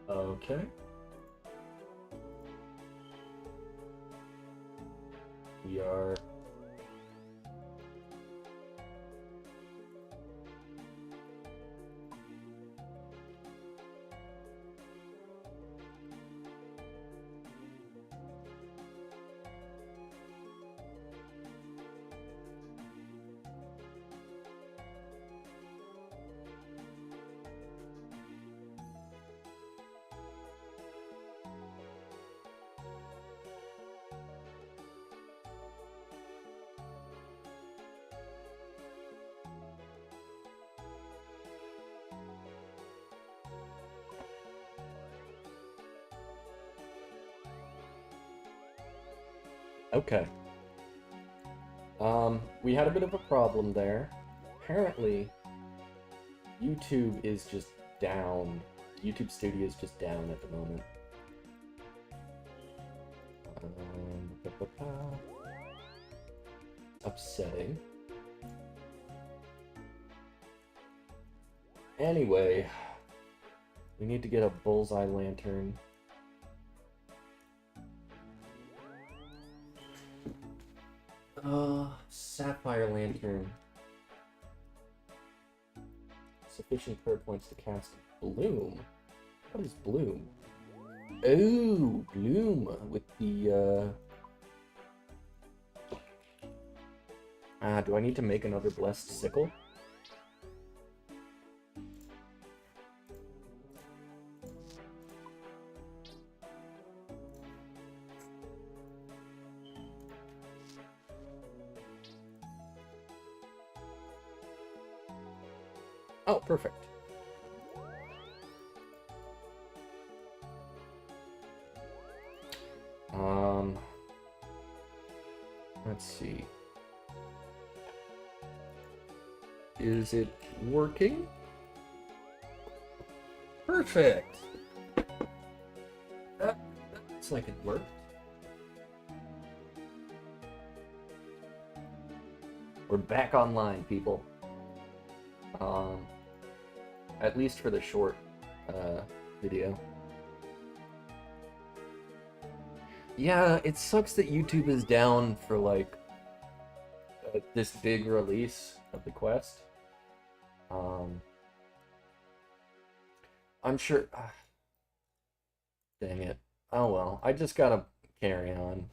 Okay. We are... Okay. We had a bit of a problem there. Apparently, YouTube is just down. YouTube Studio is just down at the moment. Ba -ba -ba. Upsetting. Anyway, we need to get a bullseye lantern. Sapphire lantern. Sufficient prayer points to cast Bloom. What is Bloom? Oh, Bloom with the, do I need to make another Blessed Sickle? Oh, perfect. Let's see. Is it working? Perfect! That looks like it worked. We're back online, people. At least for the short video. Yeah, it sucks that YouTube is down for like this big release of the Quest. I'm sure. Dang it. Oh well, I just gotta carry on.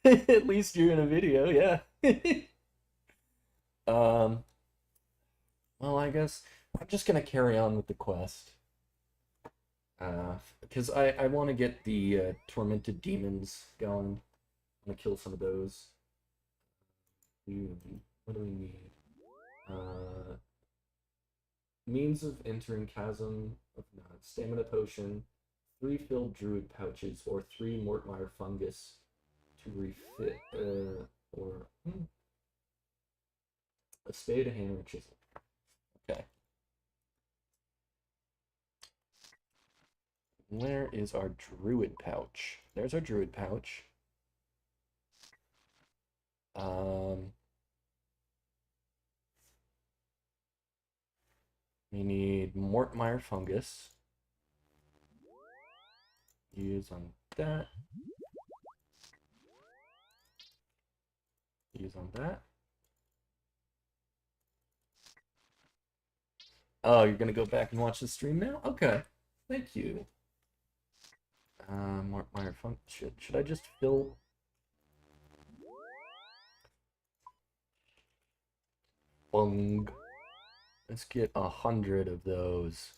At least you're in a video, yeah. Well, I guess I'm just gonna carry on with the quest. Because I want to get the tormented demons going. I'm gonna kill some of those. What do we need? Means of entering chasm of not stamina potion, 3 filled druid pouches, or 3 Mortmire fungus to refit. Or a spade, a hammer, and chisel. Okay. Where is our druid pouch? There's our druid pouch. We need Mortmire fungus. Use on that. Use on that. Oh, you're gonna go back and watch the stream now? Okay. Thank you. Mortmire fungus. Should I just fill? Bung. Let's get 100 of those.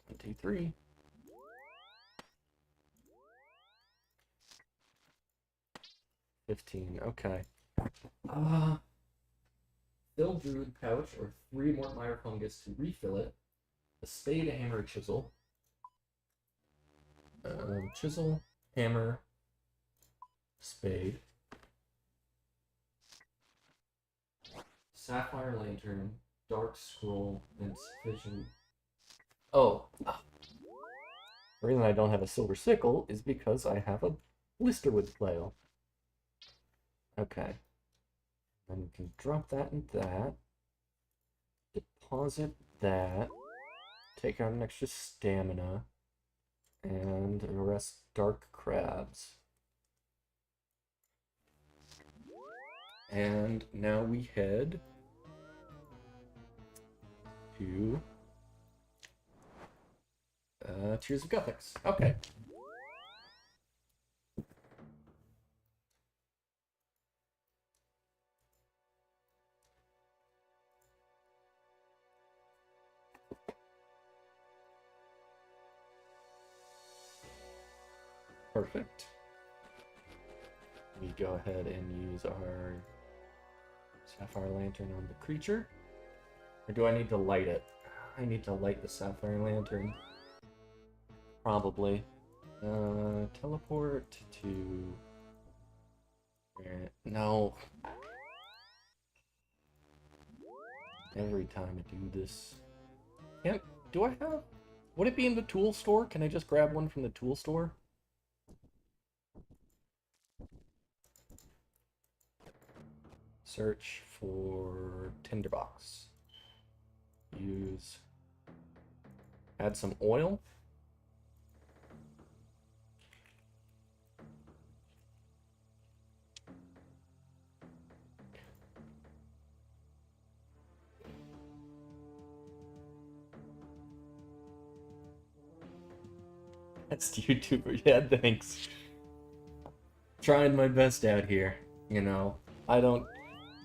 One, two, three. $15. Okay. Fill druid pouch or 3 Mortmire fungus to refill it. A spade, a hammer, a chisel. Chisel, hammer, spade. Sapphire lantern, dark scroll, and sufficient. Oh. The reason I don't have a silver sickle is because I have a blisterwood flail. Okay. And we can drop that and that. Deposit that. Take out an extra stamina. And arrest dark crabs. And now we head to Tears of Guthix. Okay. Perfect. We go ahead and use our sapphire lantern on the creature. Or do I need to light it? I need to light the sapphire lantern. Probably. Teleport to... No. Every time I do this... Can't... Do I have... Would it be in the tool store? Can I just grab one from the tool store? Search for tinderbox. Use... Add some oil. That's the YouTuber. Yeah, thanks. Trying my best out here. You know, I don't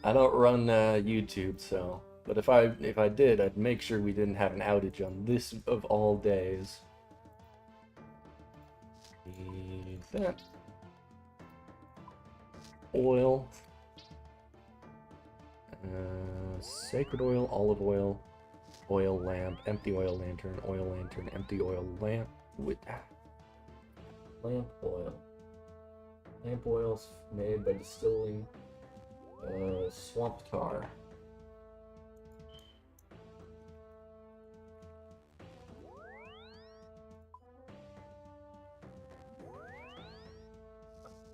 run YouTube, so. But if I did, I'd make sure we didn't have an outage on this of all days. Need that. Oil. Sacred oil, olive oil, oil lamp, empty oil lantern, empty oil lamp with lamp oil. Lamp oil's made by distilling swamp tar.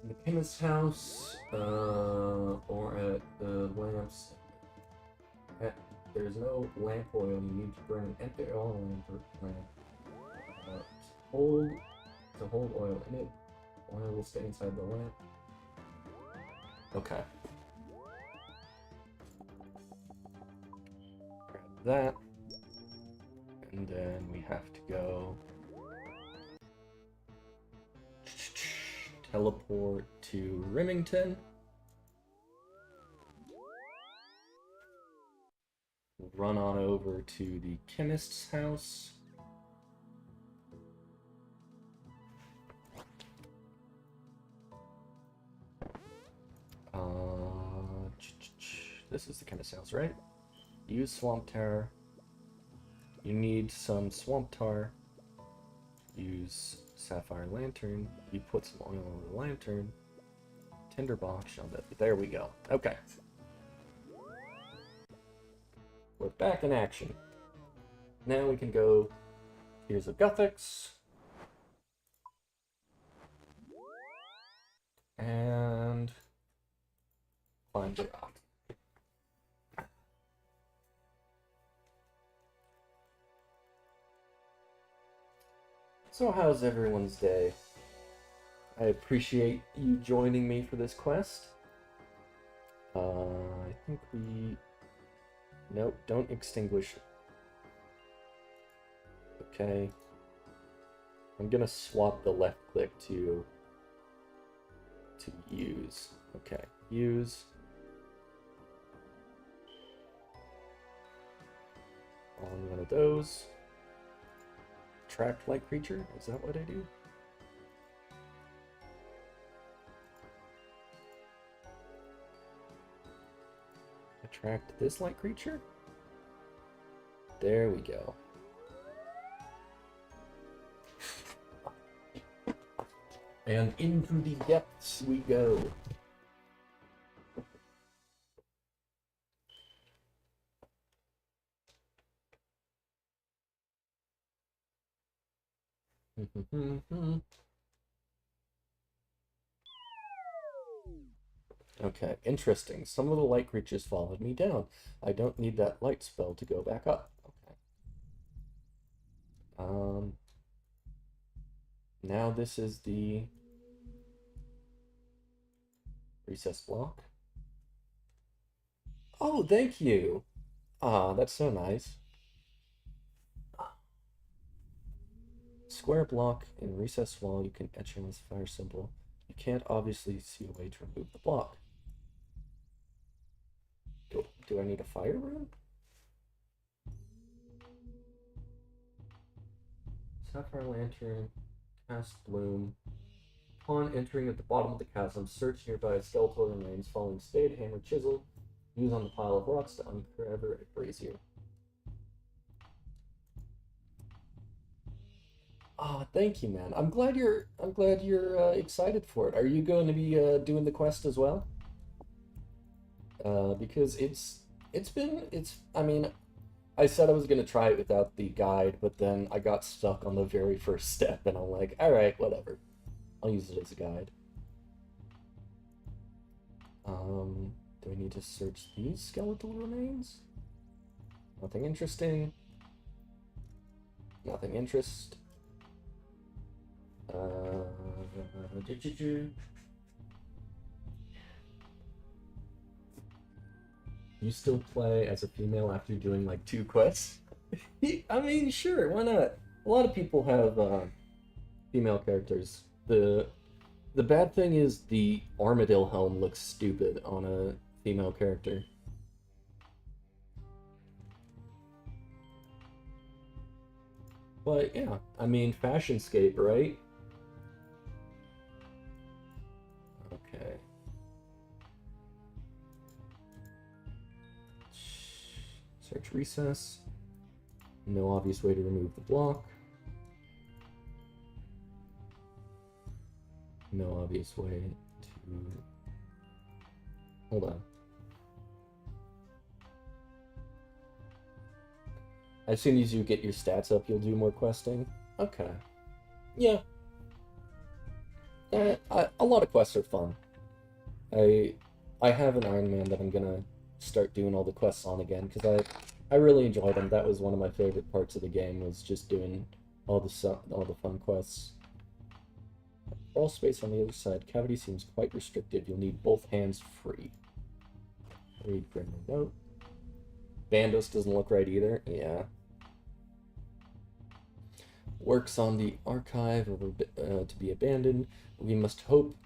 In the chemist's house, or at the lamps. There's no lamp oil. You need to burn an empty oil lamp. To hold oil in it. Oil will stay inside the lamp. Okay. Grab that. And then we have to go teleport to Remington. Run on over to the chemist's house. This is the chemist's house, right? Use swamp tar. You need some swamp tar. Use sapphire lantern. You put some oil on the lantern. Tinderbox. There we go. Okay. We're back in action. Now we can go Tears of Guthix. And climb the rock. So how's everyone's day? I appreciate you joining me for this quest. I think we... Nope, don't extinguish. Okay. I'm gonna swap the left click to use. Okay, use. On one of those. Attract light creature? Is that what I do? Attract this light creature? There we go. And into the depths we go. Okay, interesting. Some of the light creatures followed me down. I don't need that light spell to go back up. Okay. Now this is the recess block. Oh, thank you. Ah, that's so nice. Square block in recess wall, you can etch in this fire symbol. You can't obviously see a way to remove the block. Do I need a fire rune? Sapphire lantern, cast bloom. Upon entering at the bottom of the chasm, search nearby skeletal remains, following spade, hammer, chisel. Use on the pile of rocks to uncover a brazier. Oh, thank you, man. I'm glad you're excited for it. Are you going to be doing the quest as well? Because I mean, I said I was gonna try it without the guide, but then I got stuck on the very first step, and I'm like, all right, whatever. I'll use it as a guide. Do I need to search these skeletal remains? Nothing interesting. Nothing interest. You still play as a female after doing like 2 quests? I mean, sure, why not? A lot of people have female characters. The bad thing is the armadillo helm looks stupid on a female character. But yeah, I mean, fashionscape, right? Okay. Search recess. No obvious way to remove the block. No obvious way to... Hold on. As soon as you get your stats up, you'll do more questing? Okay. Yeah. A lot of quests are fun. I have an Iron Man that I'm gonna start doing all the quests on again, because I really enjoyed them. That was one of my favorite parts of the game, was just doing all the fun quests. Crawl space on the other side. Cavity seems quite restricted. You'll need both hands free. Read friendly note. Bandos doesn't look right either. Yeah. Works on the archive to be abandoned. We must hope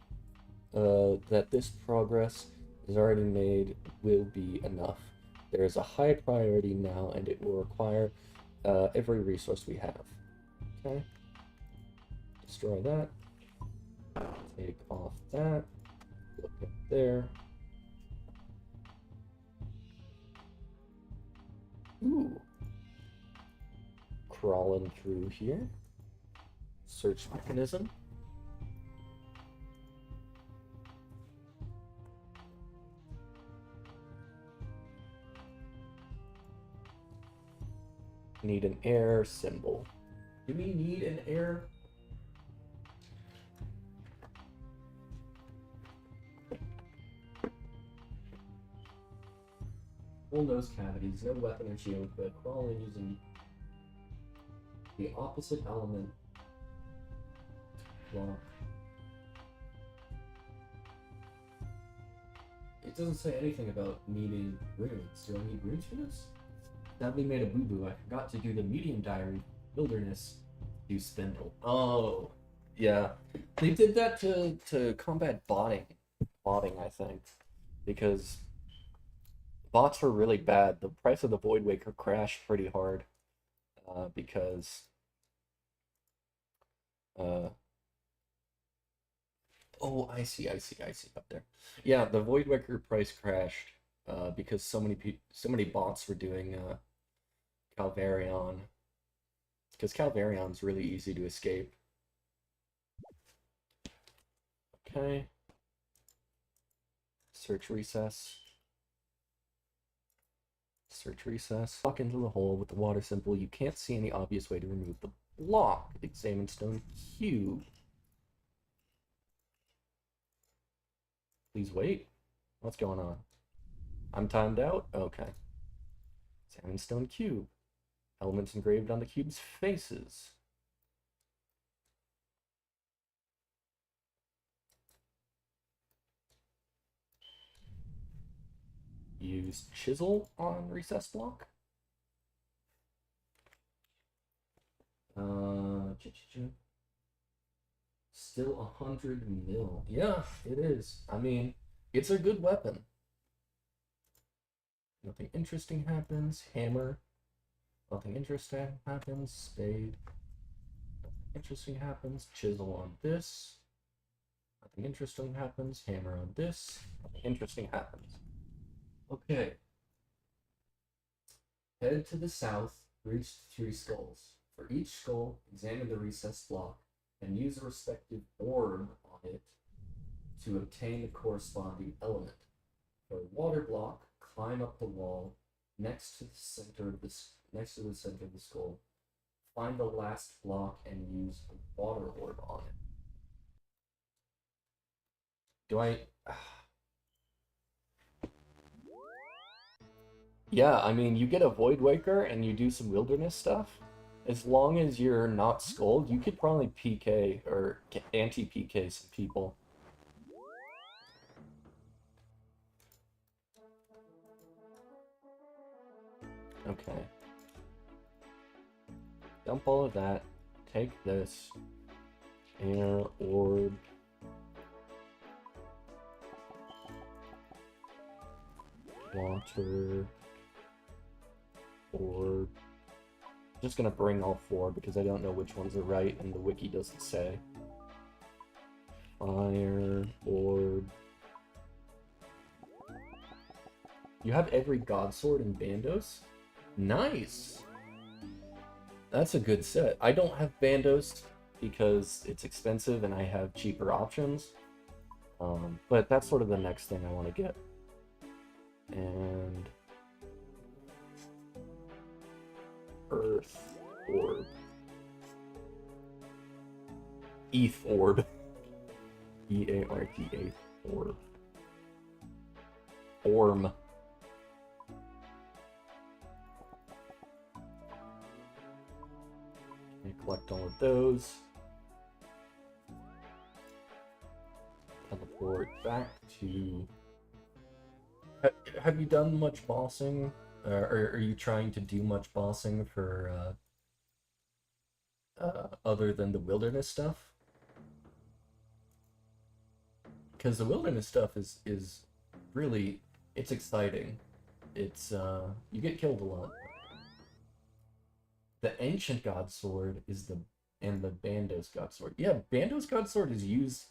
that this progress is already made will be enough. There is a high priority now, and it will require every resource we have. Okay. Destroy that. Take off that. Look up there. Ooh. Crawling through here. Search mechanism. Need an air symbol. Do we need an air? Full nose cavities, no weapon or shield, but crawling using the opposite element block. It doesn't say anything about needing runes. Do I need runes for this? Sadly made a boo-boo. I forgot to do the medium diary wilderness do spindle. Oh, yeah. They did that to combat botting, I think, because bots were really bad. The price of the Void Waker crashed pretty hard because oh, I see up there. Yeah, the Void Waker price crashed because so many bots were doing Calvarion. Because Calvarion's really easy to escape. Okay. Search recess. Search recess. Walk into the hole with the water symbol. You can't see any obvious way to remove the block. Examine stone cube. Please wait. What's going on? I'm timed out? Okay. Sandstone cube. Elements engraved on the cube's faces. Use chisel on recess block. Still 100 mil. Yeah, it is. I mean, it's a good weapon. Nothing interesting happens. Hammer. Nothing interesting happens. Spade. Nothing interesting happens. Chisel on this. Nothing interesting happens. Hammer on this. Nothing interesting happens. Okay. Head to the south, reach the 3 skulls. For each skull, examine the recessed block and use a respective orb on it to obtain the corresponding element. For a water block, climb up the wall next to the center of the skull. Find the last block and use a water orb on it. Do I? Yeah, I mean, you get a Void Waker and you do some wilderness stuff. As long as you're not Skulled, you could probably PK or anti-PK some people. Okay. Dump all of that. Take this. Air orb. Water. Orb. Just gonna bring all 4 because I don't know which ones are right and the wiki doesn't say. Fire. Orb. You have every God Sword in Bandos? Nice! That's a good set. I don't have Bandos because it's expensive and I have cheaper options. But that's sort of the next thing I want to get. And... Earth Orb. ETH Orb. E-A-R-T-H Orb. Orm. Collect all of those. Teleport back to... Have you done much bossing? Or are you trying to do much bossing for other than the wilderness stuff? Because the wilderness stuff is really, it's exciting. It's you get killed a lot. The Ancient God Sword is and the Bandos God Sword. Yeah, Bandos God Sword is used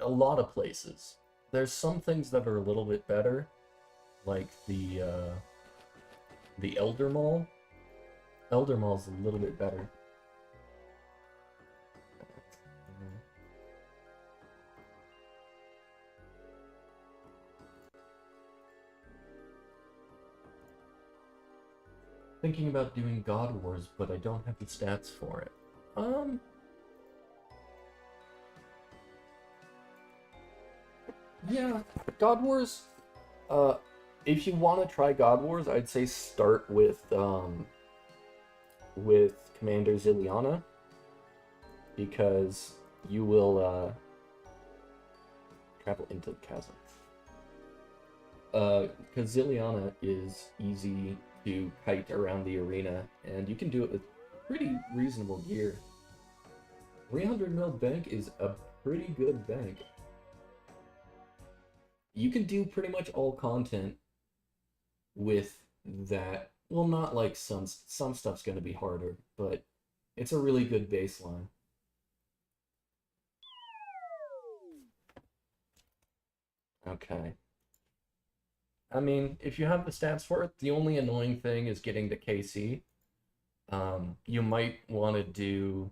a lot of places. There's some things that are a little bit better, like the Elder Maul. Elder Maul's a little bit better. Thinking about doing God Wars, but I don't have the stats for it. Yeah, God Wars, if you want to try God Wars, I'd say start with Commander Zilliana, because you will, travel into the chasm. Because Zilliana is easy to kite around the arena, and you can do it with pretty reasonable gear. 300 mil bank is a pretty good bank. You can do pretty much all content with that. Well, not like some stuff's going to be harder, but it's a really good baseline. Okay. I mean, if you have the stats for it, the only annoying thing is getting the KC. You might want to do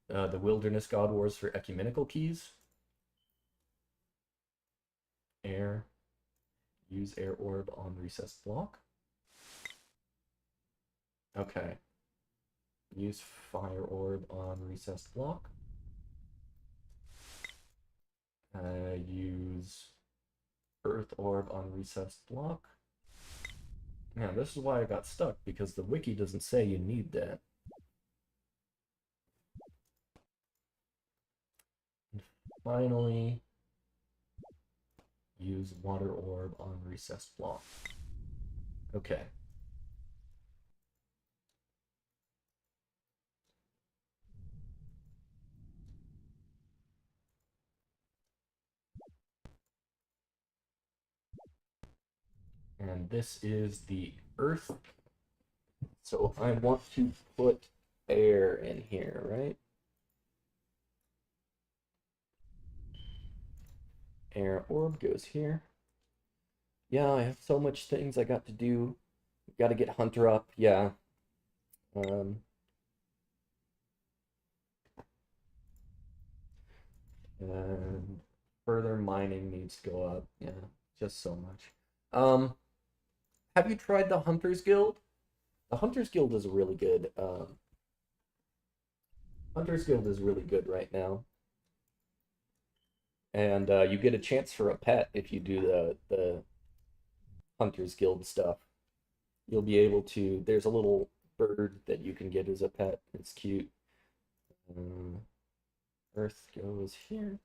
the Wilderness God Wars for Ecumenical Keys. Air. Use Air Orb on Recessed Block. Okay. Use Fire Orb on Recessed Block. Use orb on recessed block. Now, this is why I got stuck, because the wiki doesn't say you need that. And finally, use water orb on recessed block. Okay. And this is the earth. So I want to put air in here, right? Air orb goes here. Yeah, I have so much things I got to do. Got to get Hunter up, yeah. And further mining needs to go up. Yeah, just so much. Have you tried the Hunters Guild? The Hunters Guild is really good. Hunters Guild is really good right now. And you get a chance for a pet if you do the Hunters Guild stuff. You'll be able to. There's a little bird that you can get as a pet. It's cute. Earth goes here.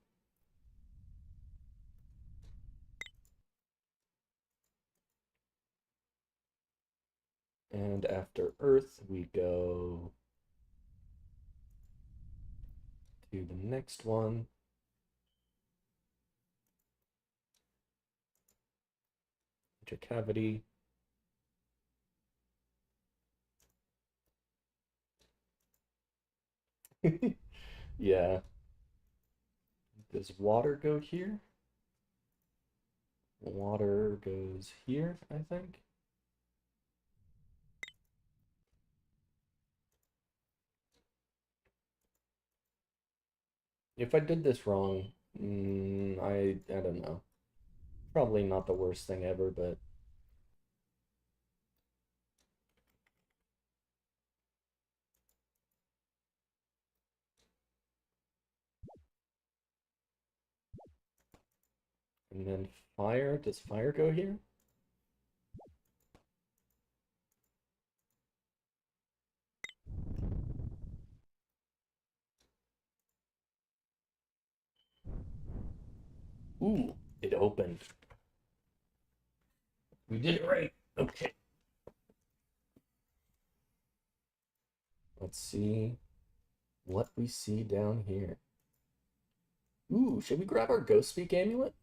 And after Earth, we go to the next one. Intercavity. Yeah. Does water go here? Water goes here, I think. If I did this wrong, I don't know. Probably not the worst thing ever, but and then fire. Does fire go here? Ooh, it opened. We did it right. Okay. Let's see what we see down here. Ooh, should we grab our Ghost Speak amulet?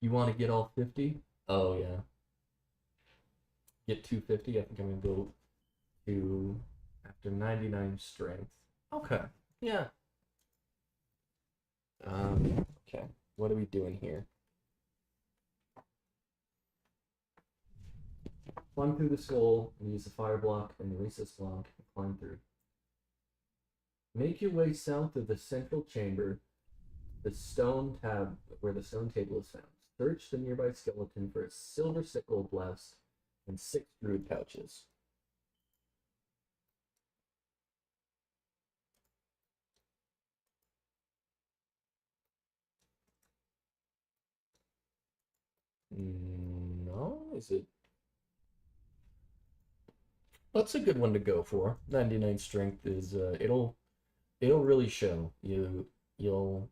You want to get all 50? Oh, yeah. Get 250. I think I'm going to go to after 99 strength. Okay. Yeah. Okay. What are we doing here? Climb through the skull and use the fire block and the resist block and climb through. Make your way south of the central chamber, the stone tab where the stone table is found. Search the nearby skeleton for a silver sickle blessed and 6 druid pouches. No, is it? That's a good one to go for. 99 strength is it'll really show. You'll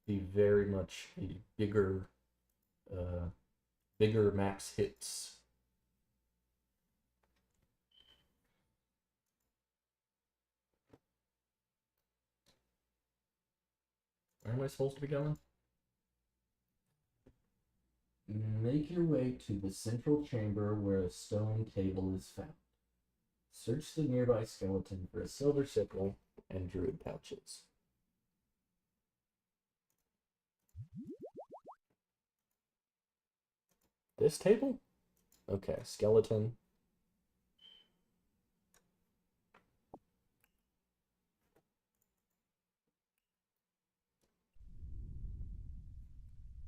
be very much a uh bigger max hits. Where am I supposed to be going? Make your way to the central chamber where a stone table is found. Search the nearby skeleton for a silver sickle and druid pouches. This table? Okay, skeleton.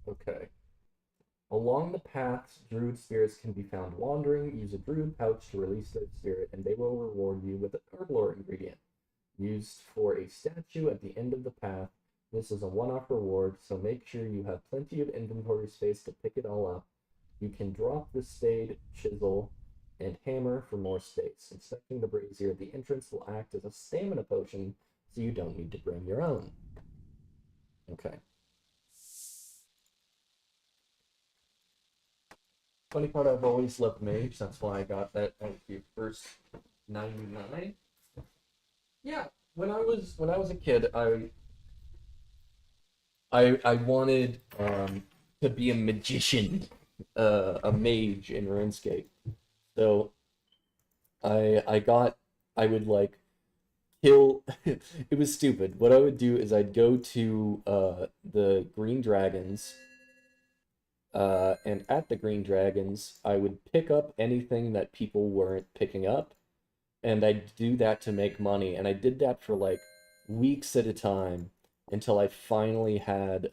Okay. Along the paths, druid spirits can be found wandering. Use a druid pouch to release their spirit, and they will reward you with an herblore ingredient used for a a statue at the end of the path. This is a one-off reward, so make sure you have plenty of inventory space to pick it all up. You can drop the spade, chisel, and hammer for more space. Inspecting the brazier at the entrance will act as a stamina potion, so you don't need to bring your own. Okay. Funny part, I've always loved mage. That's why I got that at the first 99. Yeah, when I was a kid, I wanted to be a magician, a mage in RuneScape. So I would like kill. It was stupid. What I would do is I'd go to the green dragons. And at the Green Dragons, I would pick up anything that people weren't picking up, and I'd do that to make money. And I did that for like weeks at a time until I finally had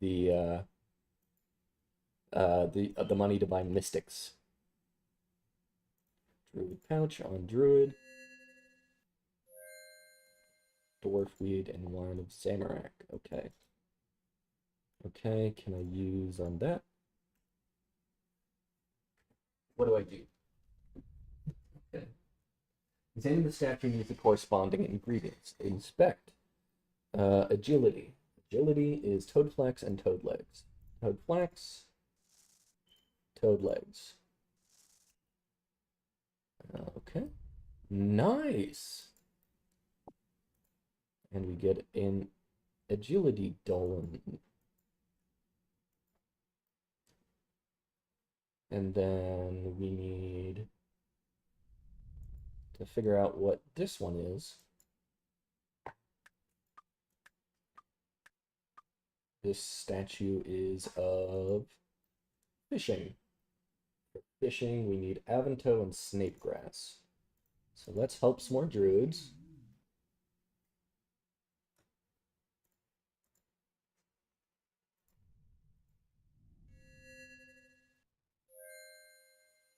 the money to buy mystics. Druid pouch on druid, dwarf weed, and wine of Zamorak. Okay. Okay, can I use on that? What do I do? Okay. Examine the statue and use the corresponding ingredients. Inspect. Agility. Agility is toad flax and toad legs. Toad flax, toad legs. Okay. Nice. And we get an agility Dolan. And then we need to figure out what this one is. This statue is of fishing. For fishing, we need Avanto and Snapegrass. So let's help some more druids.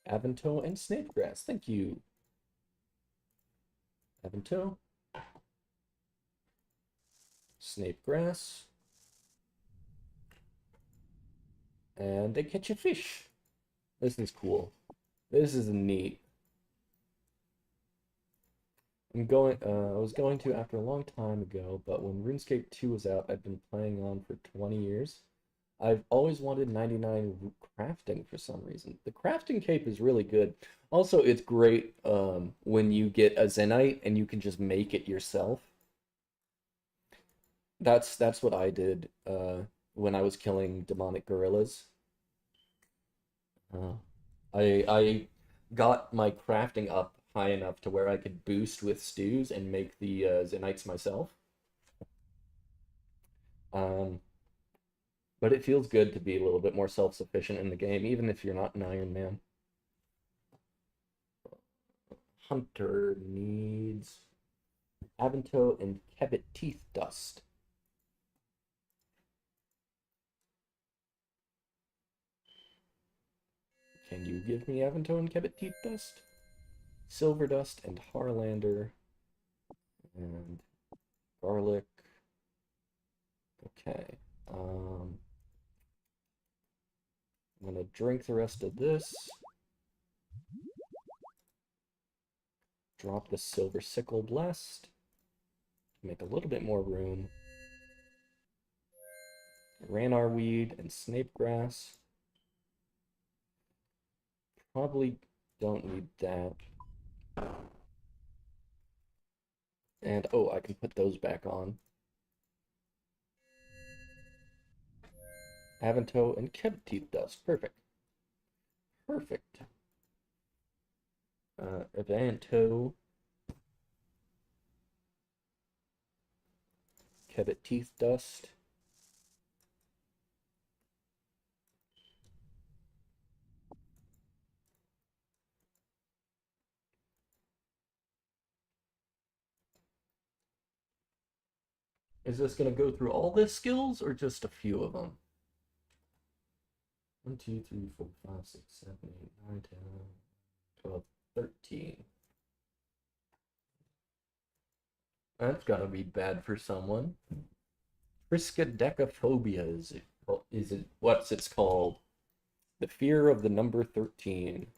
Avanto and Snapegrass, thank you. Avanto. Snapegrass. And they catch a fish. This is cool. This is neat. I was going to after a long time ago, but when RuneScape 2 was out, I've been playing on for 20 years. I've always wanted 99 crafting for some reason. The crafting cape is really good. Also, it's great when you get a Zenite and you can just make it yourself. That's what I did when I was killing demonic gorillas. I got my crafting up high enough to where I could boost with stews and make the Zenites myself. But it feels good to be a little bit more self-sufficient in the game, even if you're not an Iron Man. Hunter needs Avanto and Kebbit Teeth Dust. Can you give me Avanto and Kebbit Teeth Dust? Silver Dust and Harlander. And garlic. Okay. I'm gonna drink the rest of this. Drop the Silver Sickle Blessed. Make a little bit more room. Ranar Weed and Snapegrass. Probably don't need that. And, oh, I can put those back on. Avanto and Kebbit Teeth Dust. Perfect. Perfect. Avanto. Kebbit Teeth Dust. Is this going to go through all the skills or just a few of them? 1, 2, 3, 4, 5, 6, 7, 8, 9, 10, 12, 13. That's gotta be bad for someone. Triskaidekaphobia is it what's it's called? The fear of the number 13.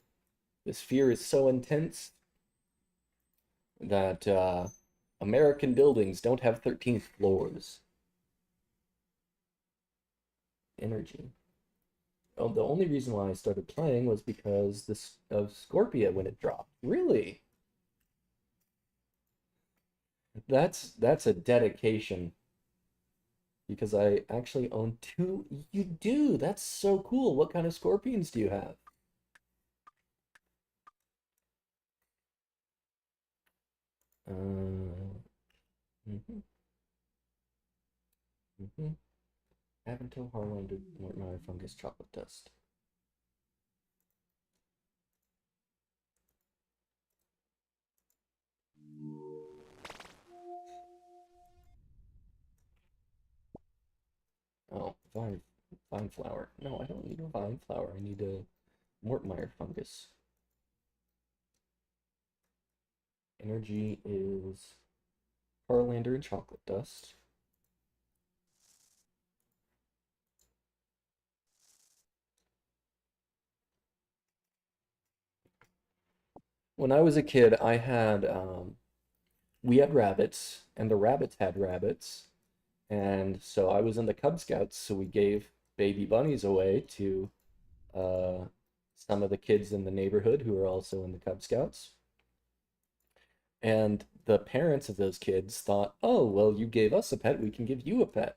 This fear is so intense that American buildings don't have 13th floors. Energy. Oh, the only reason why I started playing was because this of Scorpia when it dropped. Really? That's a dedication because I actually own two. You do. That's so cool. What kind of scorpions do you have? Mhm, mhm. Aventil, Harlander, Mortmire, Fungus, Chocolate Dust. Oh, vine flower. No, I don't need a vine flower. I need a Mortmire fungus. Energy is Harlander and Chocolate Dust. When I was a kid, we had rabbits, and the rabbits had rabbits, and so I was in the Cub Scouts, so we gave baby bunnies away to uh, some of the kids in the neighborhood who were also in the Cub Scouts. And the parents of those kids thought, oh, well, you gave us a pet, we can give you a pet.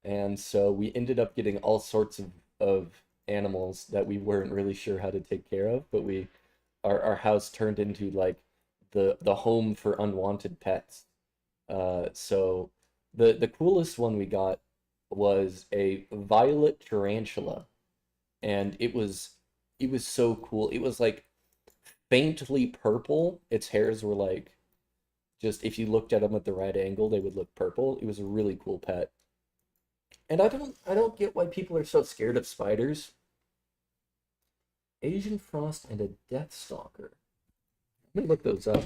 And so we ended up getting all sorts of animals that we weren't really sure how to take care of, but our house turned into like the home for unwanted pets. So the coolest one we got was a violet tarantula, and it was so cool. It was like faintly purple. Its hairs were like just if you looked at them at the right angle, they would look purple. It was a really cool pet. And I don't get why people are so scared of spiders. Asian frost and a death stalker. Let me look those up.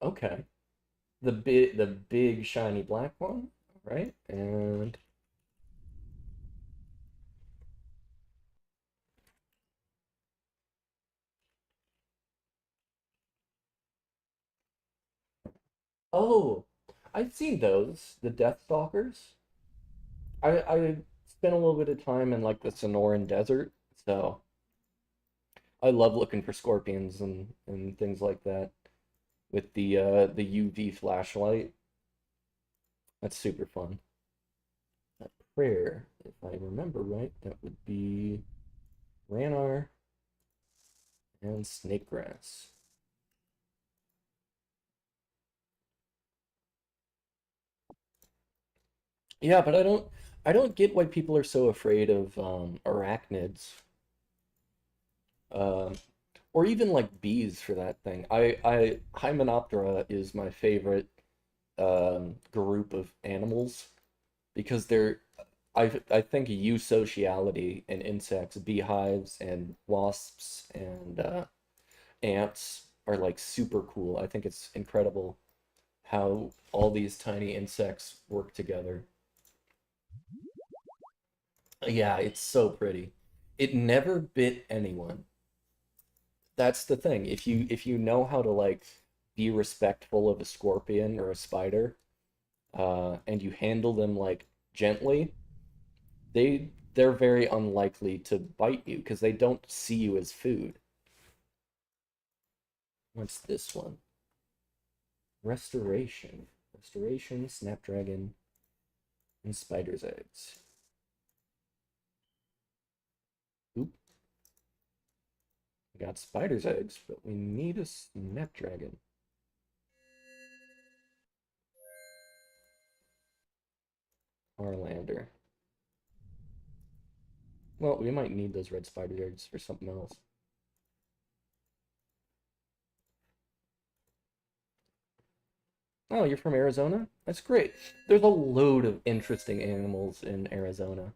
Okay. The big shiny black one, right? And oh, I've seen those, the death stalkers. I spent a little bit of time in like the Sonoran Desert, so I love looking for scorpions and things like that with the UV flashlight. That's super fun. That prayer, if I remember right, that would be Ranar and Snakegrass. Yeah, but I don't get why people are so afraid of arachnids. Um, or even like bees for that thing. I Hymenoptera is my favorite group of animals because I think eusociality in insects, beehives and wasps and ants are like super cool. I think it's incredible how all these tiny insects work together. Yeah, it's so pretty. It never bit anyone. That's the thing. If you know how to like be respectful of a scorpion or a spider, and you handle them like gently, they're very unlikely to bite you because they don't see you as food. What's this one? Restoration. Restoration, Snapdragon, and Spider's Eggs. Oop, we got Spider's Eggs, but we need a Snapdragon. Arlander. Well, we might need those red spider eggs for something else. Oh, you're from Arizona? That's great. There's a load of interesting animals in Arizona.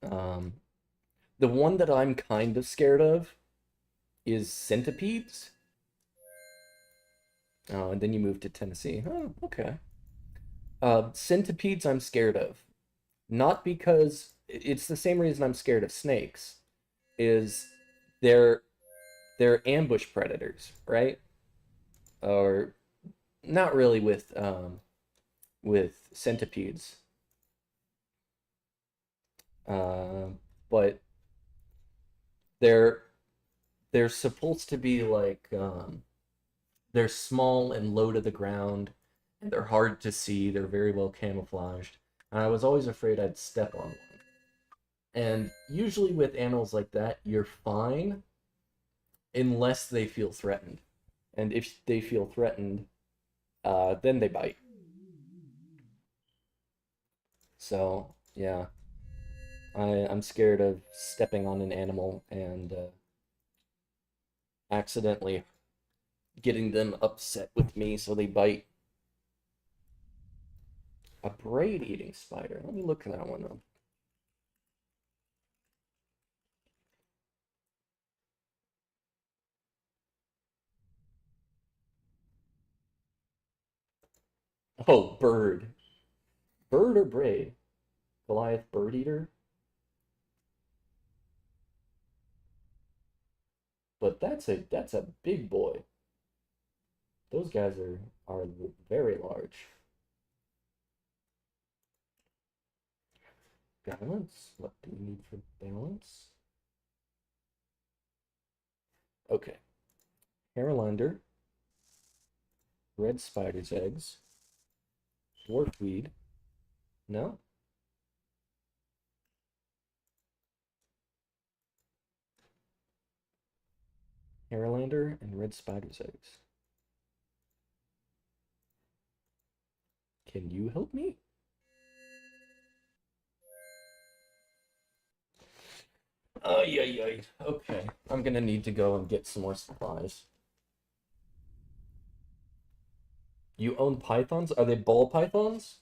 Um, the one that I'm kind of scared of is centipedes. Oh, and then you moved to Tennessee. Oh, okay. Centipedes I'm scared of. Not because it's the same reason I'm scared of snakes. Is they're they're ambush predators, right? Or not really with centipedes. Uh, but they're they're supposed to be like they're small and low to the ground, and they're hard to see. They're very well camouflaged, and I was always afraid I'd step on one. And usually with animals like that, you're fine unless they feel threatened. And if they feel threatened, then they bite. So yeah, I'm scared of stepping on an animal and accidentally getting them upset with me so they bite. A braid eating spider. Let me look that one up. Oh, bird. Bird or braid? Goliath bird eater? But that's a big boy. Those guys are very large. Balance? What do we need for balance? Okay. Haralander, red spider's eggs, dwarfweed. No? Haralander and red spider's eggs. Can you help me? Oh, yeah, yeah. Okay. I'm gonna need to go and get some more supplies. You own pythons? Are they ball pythons?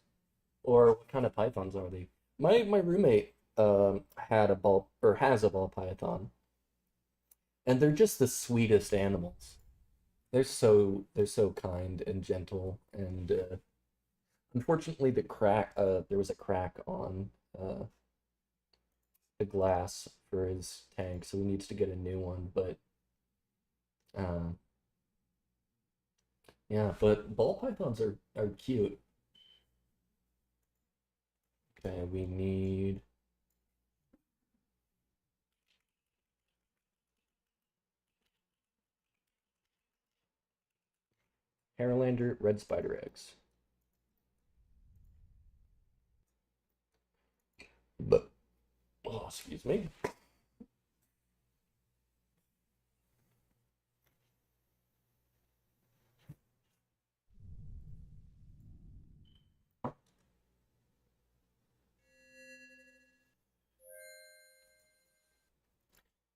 Or what kind of pythons are they? My roommate had a ball or has a ball python, and they're just the sweetest animals. They're so kind and gentle, and unfortunately there was a crack on the glass for his tank, so he needs to get a new one. But uh, yeah, but ball pythons are cute. Okay, we need Haralander red spider eggs. But oh, excuse me.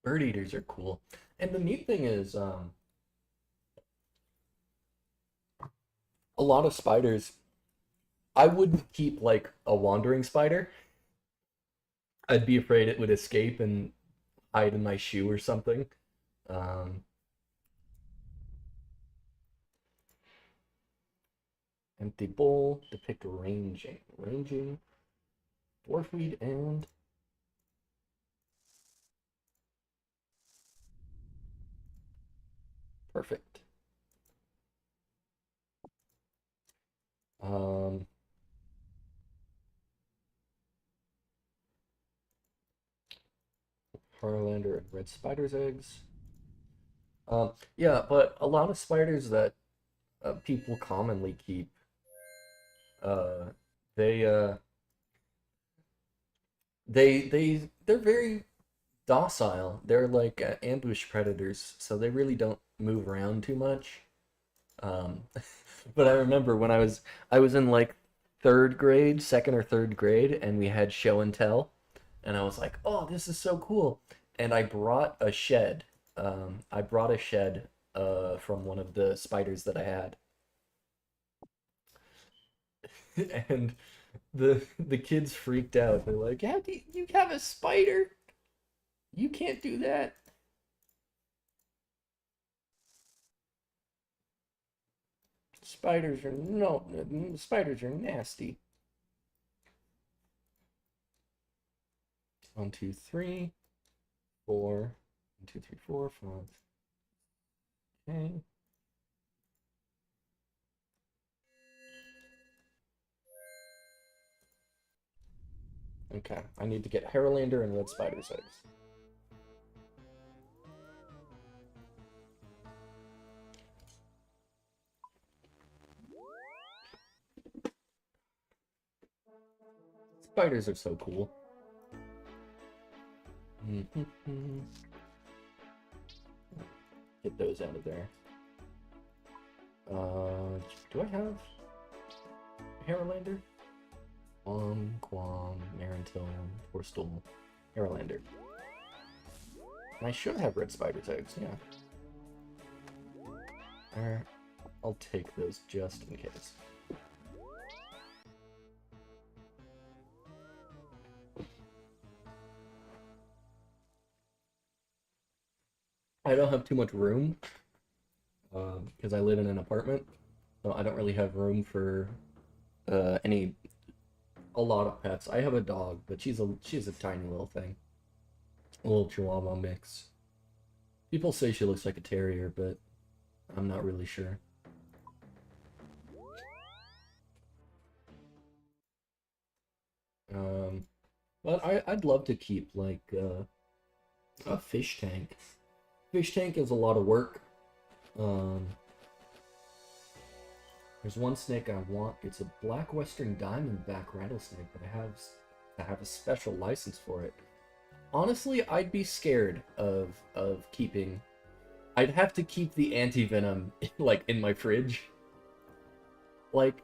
Bird eaters are cool. And the neat thing is, a lot of spiders, I wouldn't keep like a wandering spider. I'd be afraid it would escape and hide in my shoe or something. Um, Empty bowl, depict ranging. Ranging, dwarfweed, and perfect. Um, Harlander and red spider's eggs. Yeah, but a lot of spiders that people commonly keep, uh, they they're very docile. They're like ambush predators, so they really don't move around too much. Um, but I remember when I was in like third grade, second or third grade, and we had show and tell, and I was like, "Oh, this is so cool!" And I brought a shed. I brought a shed from one of the spiders that I had. And the kids freaked out. They're like, "How do you have a spider? You can't do that." Spiders are no, spiders are nasty. 1, 2, 3, 4. 1, 2, 3, 4, 5. Okay. Okay, I need to get Haralander and red spider's eggs. Spiders are so cool. Get those out of there. Do I have Haralander? Quam, Marintil, Forstall, Haralander. And I should have red spider's eggs, yeah. I'll take those just in case. I don't have too much room because I live in an apartment, so I don't really have room for a lot of pets. I have a dog, but she's a tiny little thing, a little Chihuahua mix. People say she looks like a terrier, but I'm not really sure. But I'd love to keep like a fish tank. Fish tank is a lot of work. Um, there's one snake I want. It's a black western diamondback rattlesnake, but I have a special license for it. Honestly, I'd be scared of keeping. I'd have to keep the anti-venom like in my fridge. Like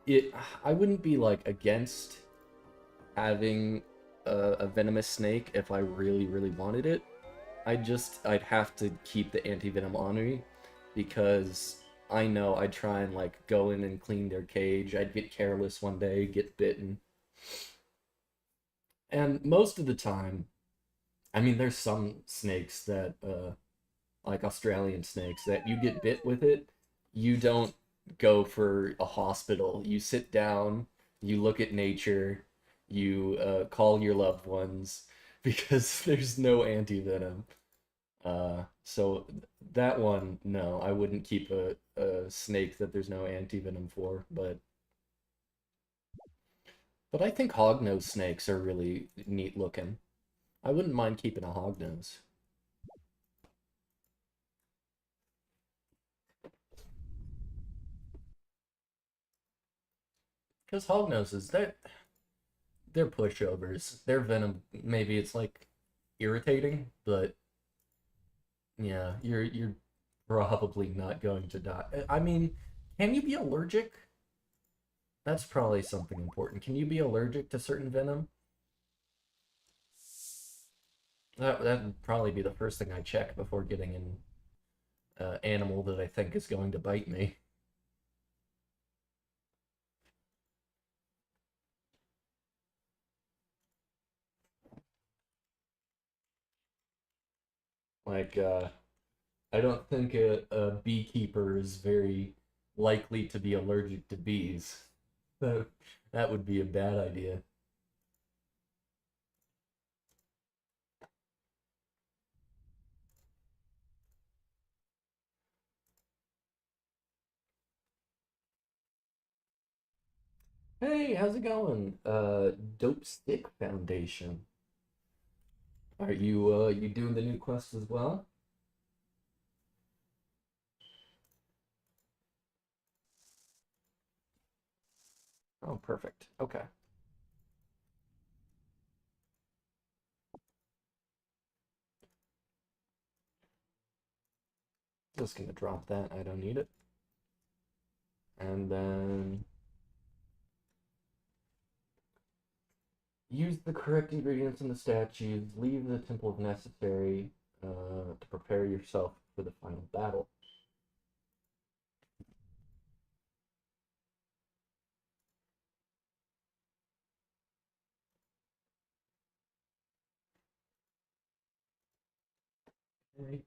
it I wouldn't be like against having a venomous snake if I really wanted it. I'd have to keep the anti-venom on me because I know I'd try and like go in and clean their cage. I'd get careless one day, get bitten. And most of the time, I mean there's some snakes that like Australian snakes that you get bit with it, you don't go for a hospital. You sit down, you look at nature, you call your loved ones because there's no anti-venom. So that one, no, I wouldn't keep a snake that there's no anti-venom for, but I think hognose snakes are really neat looking. I wouldn't mind keeping a hognose. Because hognoses, they're pushovers. Their venom, maybe it's like irritating, but yeah, you're probably not going to die. I mean, can you be allergic? That's probably something important. Can you be allergic to certain venom? That'd probably be the first thing I check before getting an animal that I think is going to bite me. Like, I don't think a beekeeper is very likely to be allergic to bees. So that would be a bad idea. Hey, how's it going? Dope Stick Foundation. Are you doing the new quest as well? Oh, perfect. Okay. Just gonna drop that. I don't need it. And then use the correct ingredients in the statues. Leave the temple if necessary to prepare yourself for the final battle. Okay.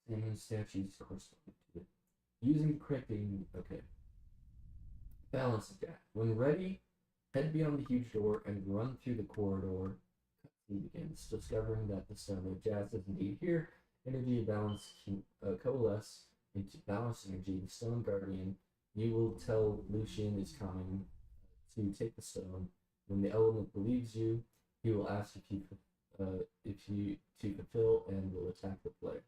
And statues corresponding to it. Using correcting, okay. Balance attack. When ready, head beyond the huge door and run through the corridor. He begins, discovering that the stone of jazz is indeed here. Energy and balance can coalesce into balance energy. The stone guardian, you will tell Lucian is coming to take the stone. When the element believes you, he will ask if you to fulfill and will attack the player.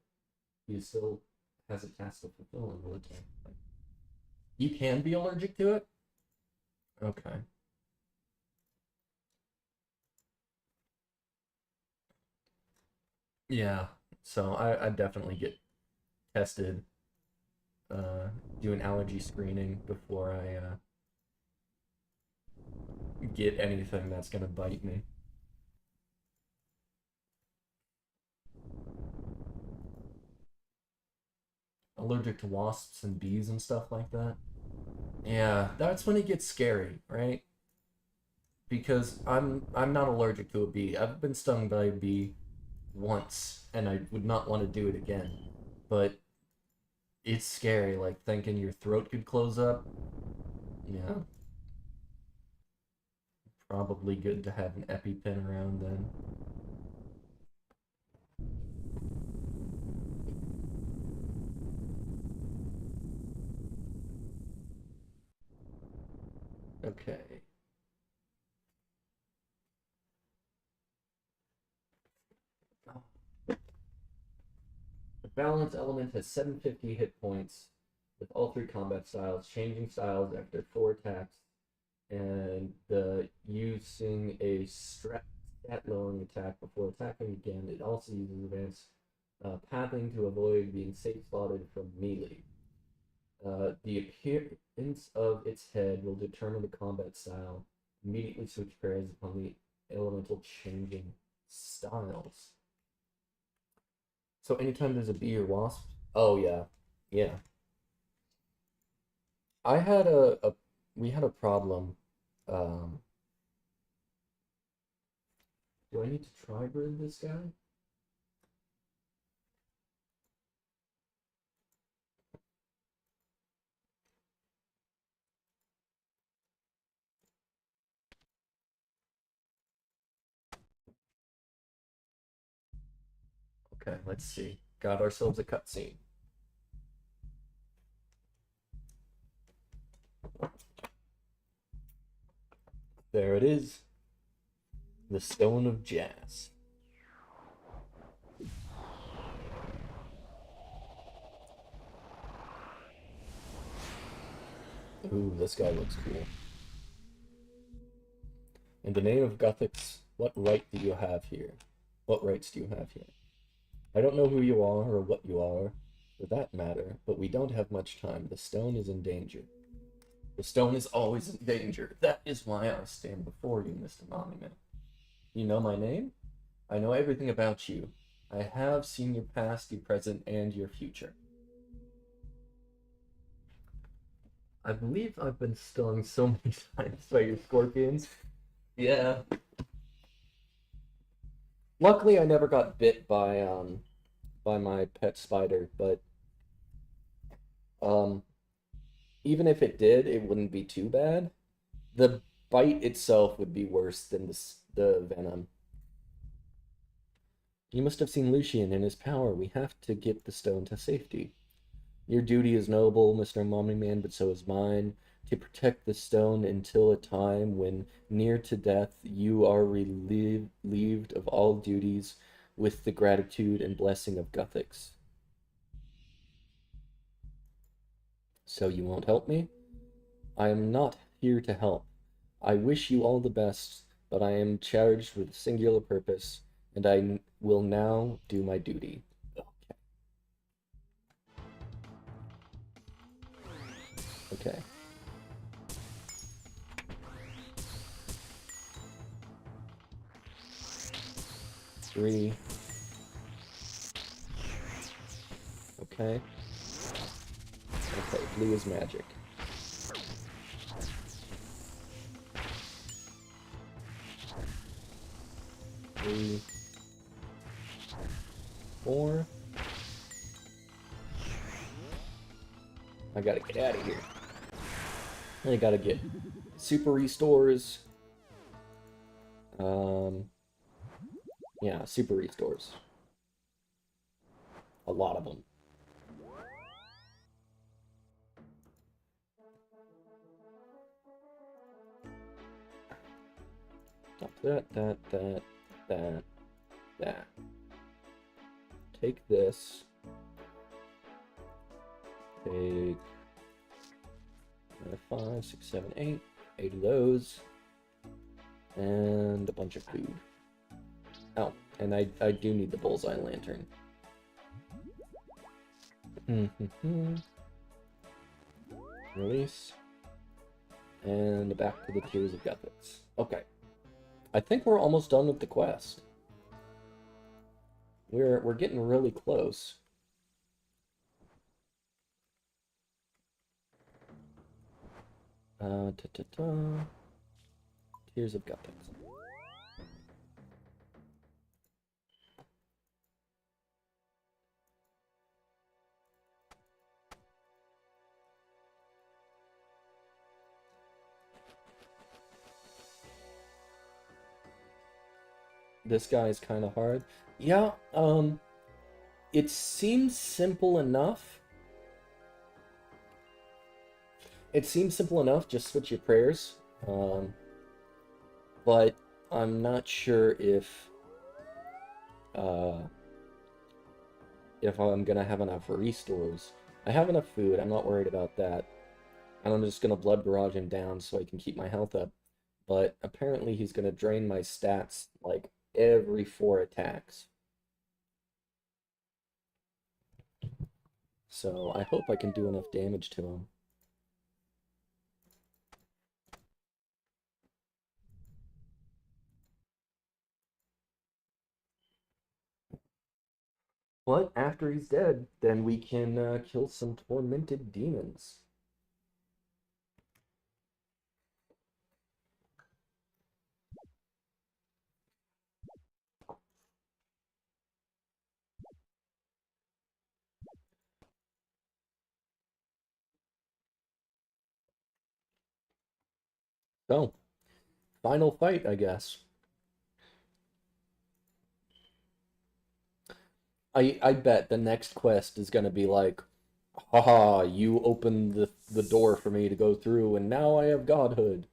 He still has a task to fulfill and will attack the player. You can be allergic to it? Okay. Yeah, so I definitely get tested, do an allergy screening before I get anything that's gonna bite me. Allergic to wasps and bees and stuff like that. Yeah, that's when it gets scary, right? Because I'm not allergic to a bee. I've been stung by a bee once, and I would not want to do it again. But it's scary, like thinking your throat could close up. Yeah, probably good to have an EpiPen around then. Okay. The balance element has 750 hit points with all three combat styles, changing styles after 4 attacks, and using a stat lowering attack before attacking again. It also uses advanced pathing to avoid being safe spotted from melee. The appearance of its head will determine the combat style. Immediately switch pairs upon the elemental changing styles. So anytime there's a bee or wasp, oh yeah, yeah. I had we had a problem. Um, do I need to try bird this guy? Okay, let's see. Got ourselves a cutscene. There it is. The Stone of Jazz. Ooh, this guy looks cool. In the name of Guthix, what right do you have here? What rights do you have here? I don't know who you are or what you are, for that matter, but we don't have much time. The stone is in danger. The stone is always in danger. That is why I stand before you, Mr. Monument. You know my name? I know everything about you. I have seen your past, your present, and your future. I believe I've been stung so many times by your scorpions. Yeah. Luckily, I never got bit by my pet spider, but um even if it did, it wouldn't be too bad. The bite itself would be worse than the venom. You must have seen Lucian and his power. We have to get the stone to safety. Your duty is noble, Mr. Mommy Man, but so is mine. To protect the stone until a time when, near to death, you are relieved of all duties with the gratitude and blessing of Guthix. So you won't help me? I am not here to help. I wish you all the best, but I am charged with a singular purpose, and I will now do my duty. Okay. 3, Okay. Okay, blue is magic. 3, 4. I gotta get out of here. I gotta get super restores. Yeah, super restores. A lot of them. That. Take this. Take 5, 6, 7, 8. 8 of those. And a bunch of food. Oh, and I do need the bullseye lantern. Release. And back to the Tears of Guthix. Okay. I think we're almost done with the quest. We're getting really close. Tears of Guthix. This guy is kind of hard. Yeah, it seems simple enough. It seems simple enough, just switch your prayers. But I'm not sure if I'm gonna have enough restores. I have enough food, I'm not worried about that. And I'm just gonna blood barrage him down so I can keep my health up. But apparently he's gonna drain my stats like every 4 attacks. So I hope I can do enough damage to him. But after he's dead, then we can kill some tormented demons. So, final fight, I guess. I bet the next quest is gonna be like, haha, you opened the door for me to go through, and now I have godhood.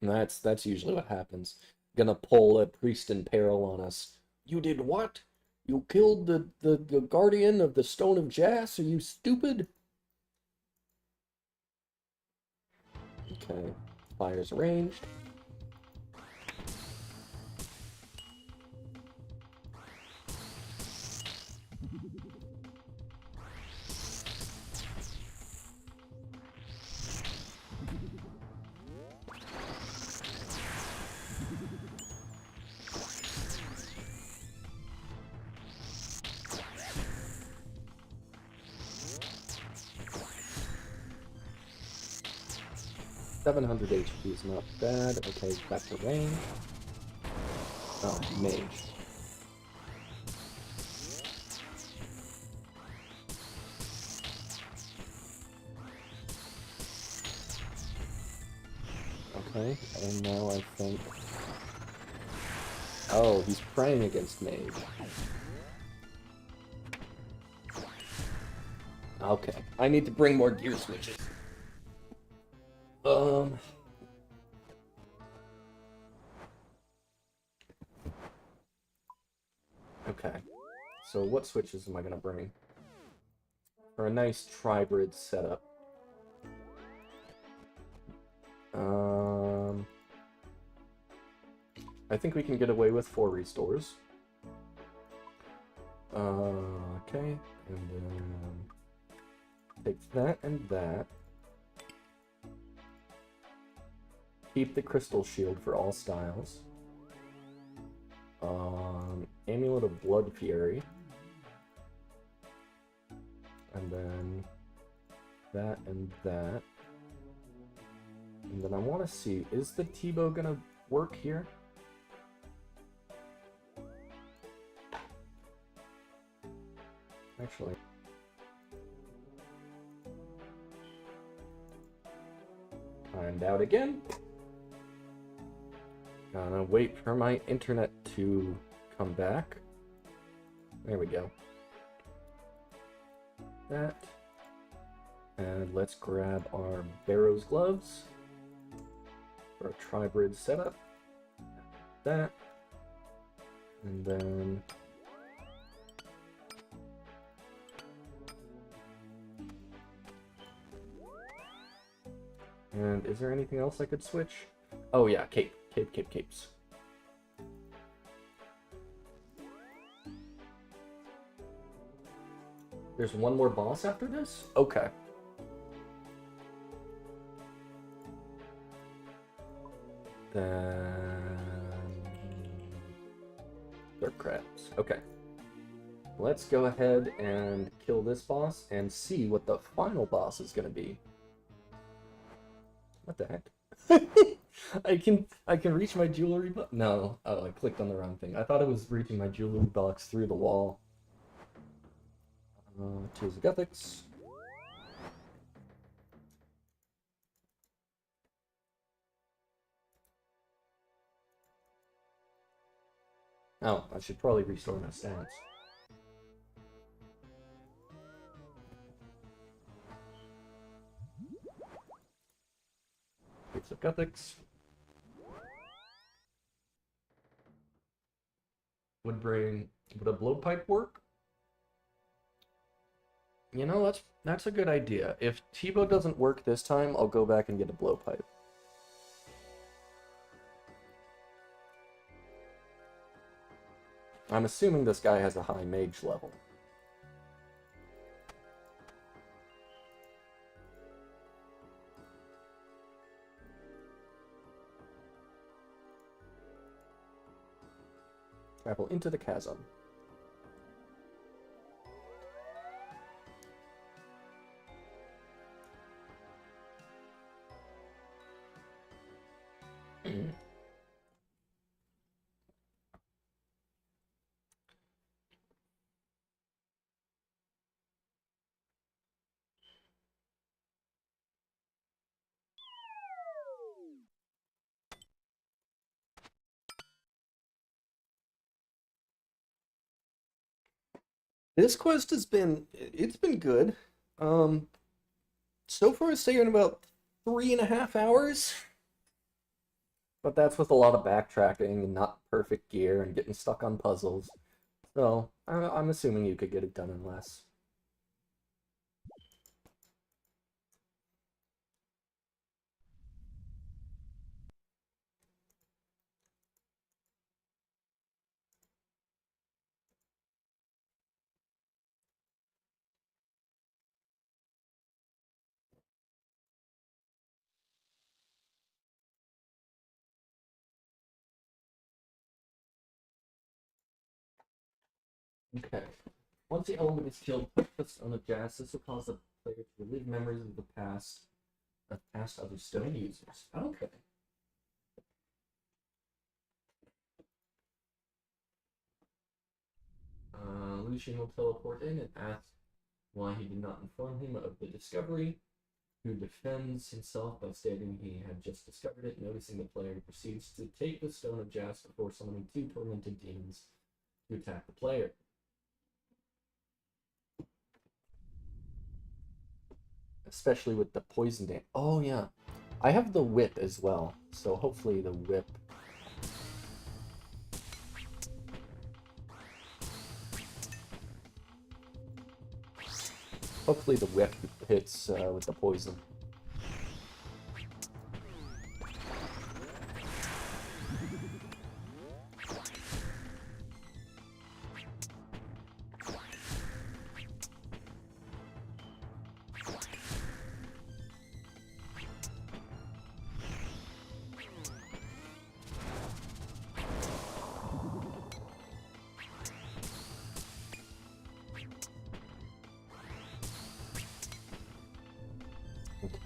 And that's usually what happens. Gonna pull a priest in peril on us. You did what? You killed the guardian of the Stone of Jas? Are you stupid? Okay. Fire's ranged. $700 HP is not bad. Okay, back to range. Oh, mage. Okay, and now I think... Oh, he's praying against mage. Okay, I need to bring more gear switches. Okay, so what switches am I gonna bring? For a nice tribrid setup. I think we can get away with 4 restores. Okay, and then take that and that. Keep the crystal shield for all styles. Amulet of Blood Fury. And then that and that. And then I want to see, is the T-bow gonna work here? Actually. Find out again. Gotta wait for my internet to come back. There we go. That. And let's grab our Barrow's gloves for a tri-bridge setup. That. And then and is there anything else I could switch? Oh yeah, capes. There's one more boss after this? Okay. Then they're crabs. Okay. Let's go ahead and kill this boss and see what the final boss is gonna be. What the heck? I can reach my jewelry box. No, oh, I clicked on the wrong thing. I thought it was reaching my jewelry box through the wall. Choose Guthix. Oh, I should probably restore my stats. Choose Guthix. Would a blowpipe work? You know, that's a good idea. If T-bow doesn't work this time, I'll go back and get a blowpipe. I'm assuming this guy has a high mage level. Travel into the chasm. This quest has been, it's been good. So far it's taken about 3.5 hours. But that's with a lot of backtracking and not perfect gear and getting stuck on puzzles. So, I'm assuming you could get it done in less. Okay. Once the element is killed, put the stone of gas. This will cause the player to relive memories of the past other stone users. Okay. Lucian will teleport in and ask why he did not inform him of the discovery, who defends himself by stating he had just discovered it. Noticing the player proceeds to take the stone of gas before summoning 2 tormented demons to attack the player. Especially with the poison damage. Oh yeah, I have the whip as well, so hopefully the whip. Hopefully the whip hits with the poison.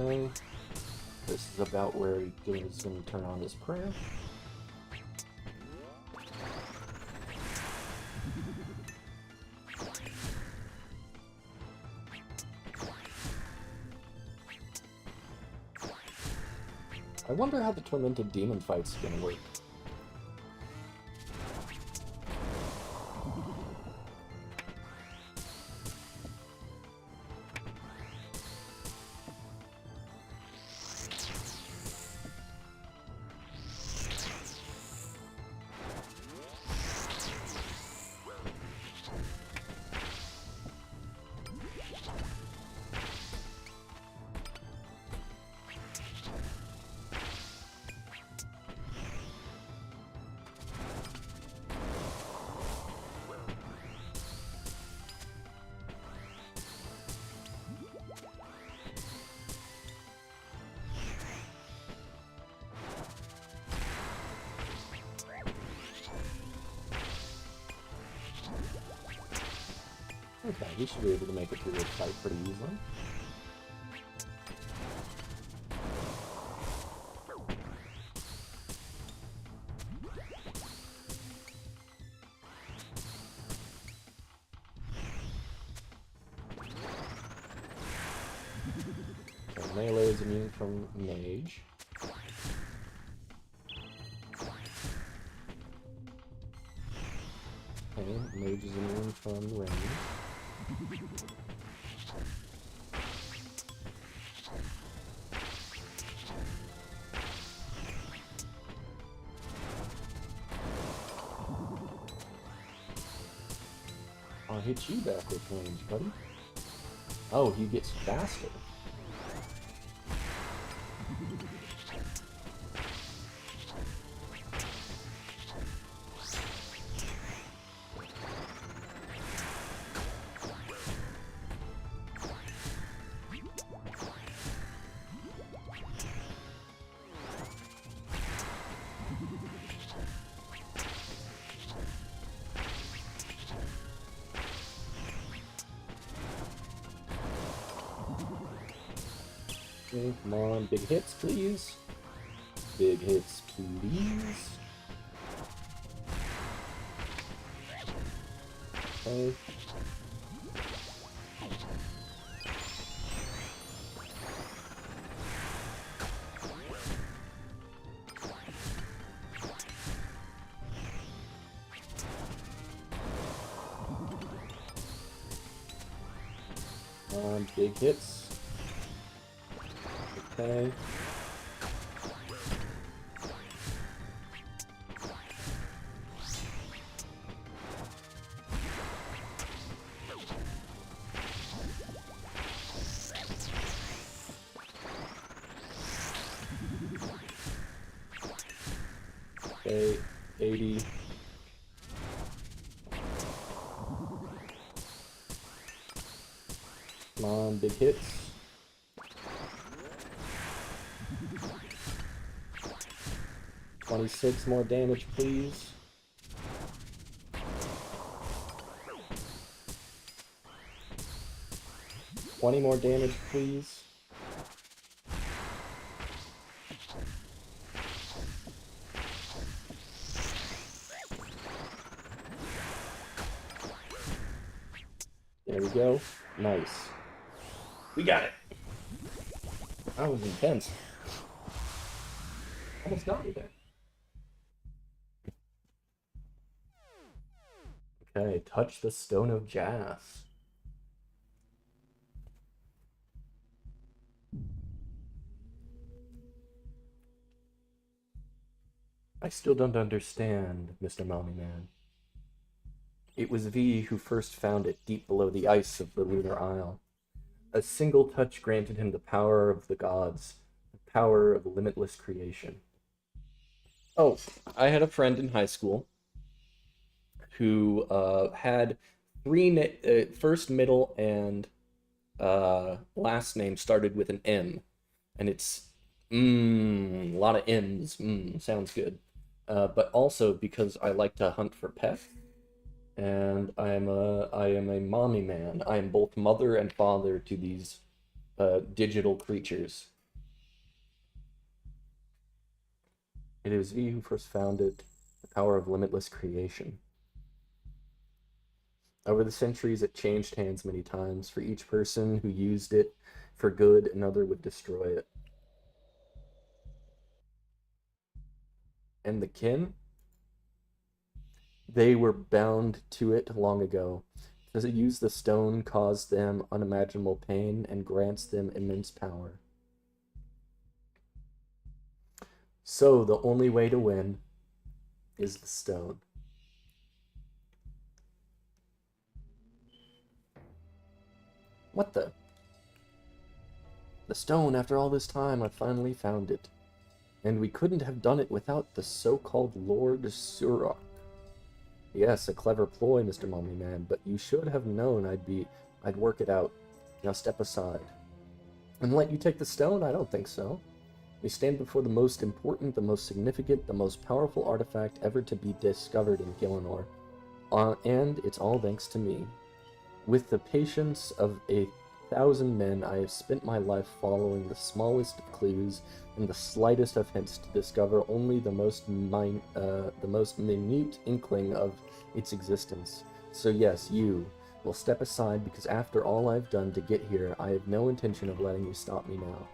Okay. This is about where he's going to turn on his prayer. I wonder how the Tormented Demon fight's gonna work. Okay, we should be able to make it through this fight pretty easily. Okay, melee is immune from mage. Okay, mage is immune from range. I'll hit you back with range, buddy. Oh, he gets faster. Okay, come on, big hits, please. Big hits, please. Okay. Big hits. Okay. Okay, 80. Come on, big hits. 26 more damage, please. $20 more damage, please. There we go. Nice. We got it. That was intense. Almost got me there. Okay, touch the Stone of Jas. I still don't understand, Mr. Mommy Man. It was V who first found it deep below the ice of the Lunar Isle. A single touch granted him the power of the gods, the power of limitless creation. Oh, I had a friend in high school who had three first, middle, and last name started with an M, and it's a lot of M's. Sounds good. But also because I like to hunt for pets, and I am a mommy man. I am both mother and father to these digital creatures. It is he who first found it, the power of limitless creation. Over the centuries, it changed hands many times. For each person who used it for good, another would destroy it. And the kin? They were bound to it long ago. To use the stone caused them unimaginable pain and grants them immense power. So the only way to win is the stone. What the? The stone, after all this time, I finally found it. And we couldn't have done it without the so-called Lord Surok. Yes, a clever ploy, Mr. Mummy Man, but you should have known I'd work it out. Now step aside. And let you take the stone? I don't think so. We stand before the most important, the most significant, the most powerful artifact ever to be discovered in Gielinor. And it's all thanks to me. With the patience of 1,000 men, I have spent my life following the smallest of clues and the slightest of hints to discover only the most minute inkling of its existence. So yes, you will step aside, because after all I've done to get here, I have no intention of letting you stop me now.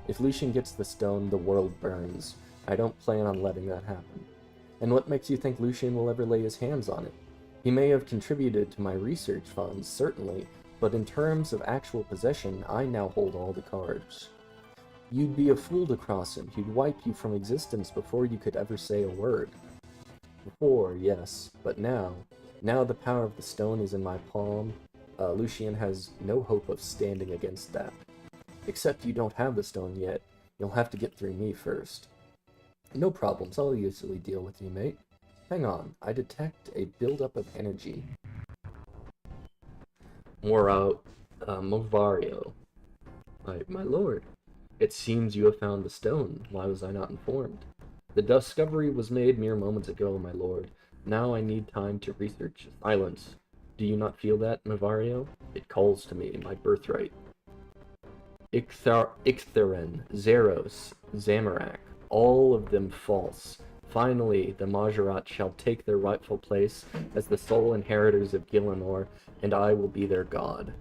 If Lucian gets the stone, the world burns. I don't plan on letting that happen. And what makes you think Lucian will ever lay his hands on it? He may have contributed to my research funds, certainly, but in terms of actual possession, I now hold all the cards. You'd be a fool to cross him. He'd wipe you from existence before you could ever say a word. Before, yes, but now the power of the stone is in my palm. Lucian has no hope of standing against that. Except you don't have the stone yet. You'll have to get through me first. No problems, I'll easily deal with you, mate. Hang on, I detect a buildup of energy. Movario. My lord, it seems you have found the stone. Why was I not informed? The discovery was made mere moments ago, my lord. Now I need time to research. Silence. Do you not feel that, Movario? It calls to me, my birthright. Ictheren, Zeros, Zamorak, all of them false. Finally, the Majorat shall take their rightful place as the sole inheritors of Gielinor, and I will be their god.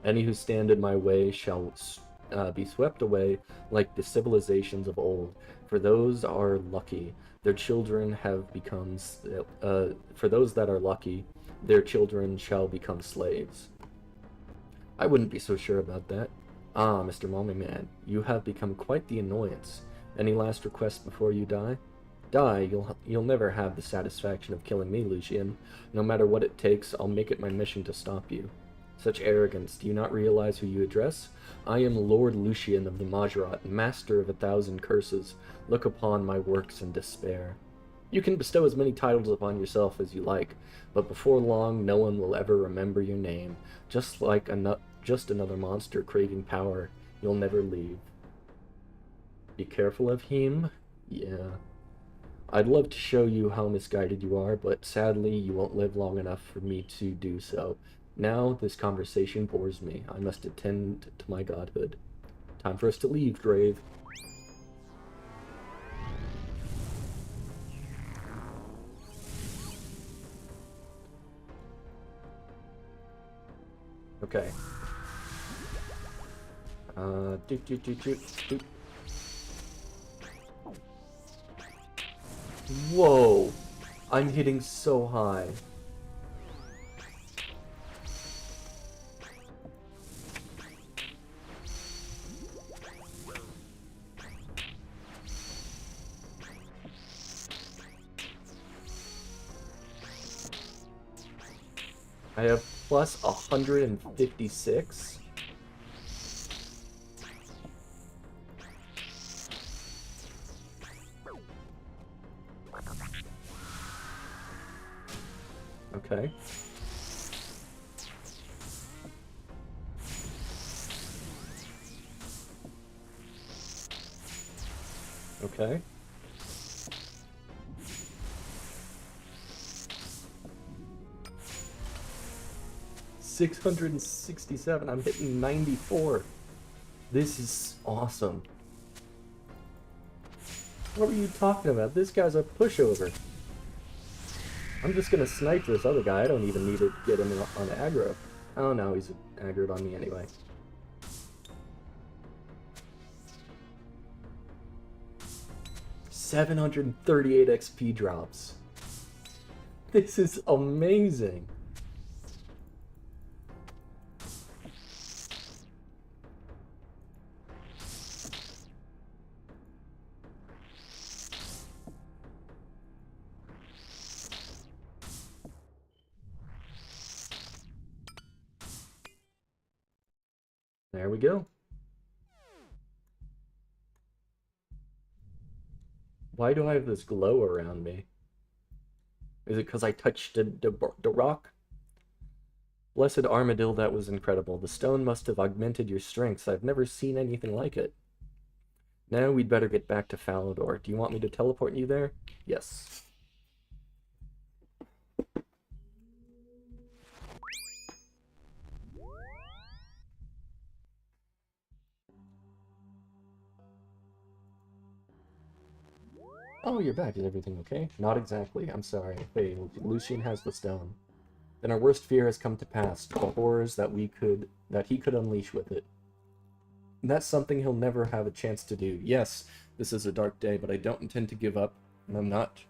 Any who stand in my way shall be swept away like the civilizations of old. For those are lucky, their children have become. For those that are lucky, their children shall become slaves. I wouldn't be so sure about that. Ah, Mr. Mommy Man, you have become quite the annoyance. Any last requests before you die? Die, you'll never have the satisfaction of killing me, Lucian. No matter what it takes, I'll make it my mission to stop you. Such arrogance, do you not realize who you address? I am Lord Lucian of the Majorat, master of 1,000 curses. Look upon my works in despair. You can bestow as many titles upon yourself as you like, but before long no one will ever remember your name. Just another monster craving power. You'll never leave. Be careful of him? Yeah. I'd love to show you how misguided you are, but sadly you won't live long enough for me to do so. Now this conversation bores me. I must attend to my godhood. Time for us to leave, Grave. Okay. Whoa! I'm hitting so high. I have plus 156. Okay. Okay. $667. I'm hitting 94. This is awesome. What are you talking about? This guy's a pushover. I'm just gonna snipe this other guy. I don't even need to get him on aggro. Oh no, he's aggroed on me anyway. $738 XP drops. This is amazing. There we go. Why do I have this glow around me? Is it because I touched the rock? Blessed Armadillo, that was incredible. The stone must have augmented your strengths. I've never seen anything like it. Now we'd better get back to Falador. Do you want me to teleport you there? Yes. Oh, you're back. Is everything okay? Not exactly. I'm sorry. Hey, Lucian has the stone. Then our worst fear has come to pass. The horrors that he could unleash with it. And that's something he'll never have a chance to do. Yes, this is a dark day, but I don't intend to give up, and I'm not.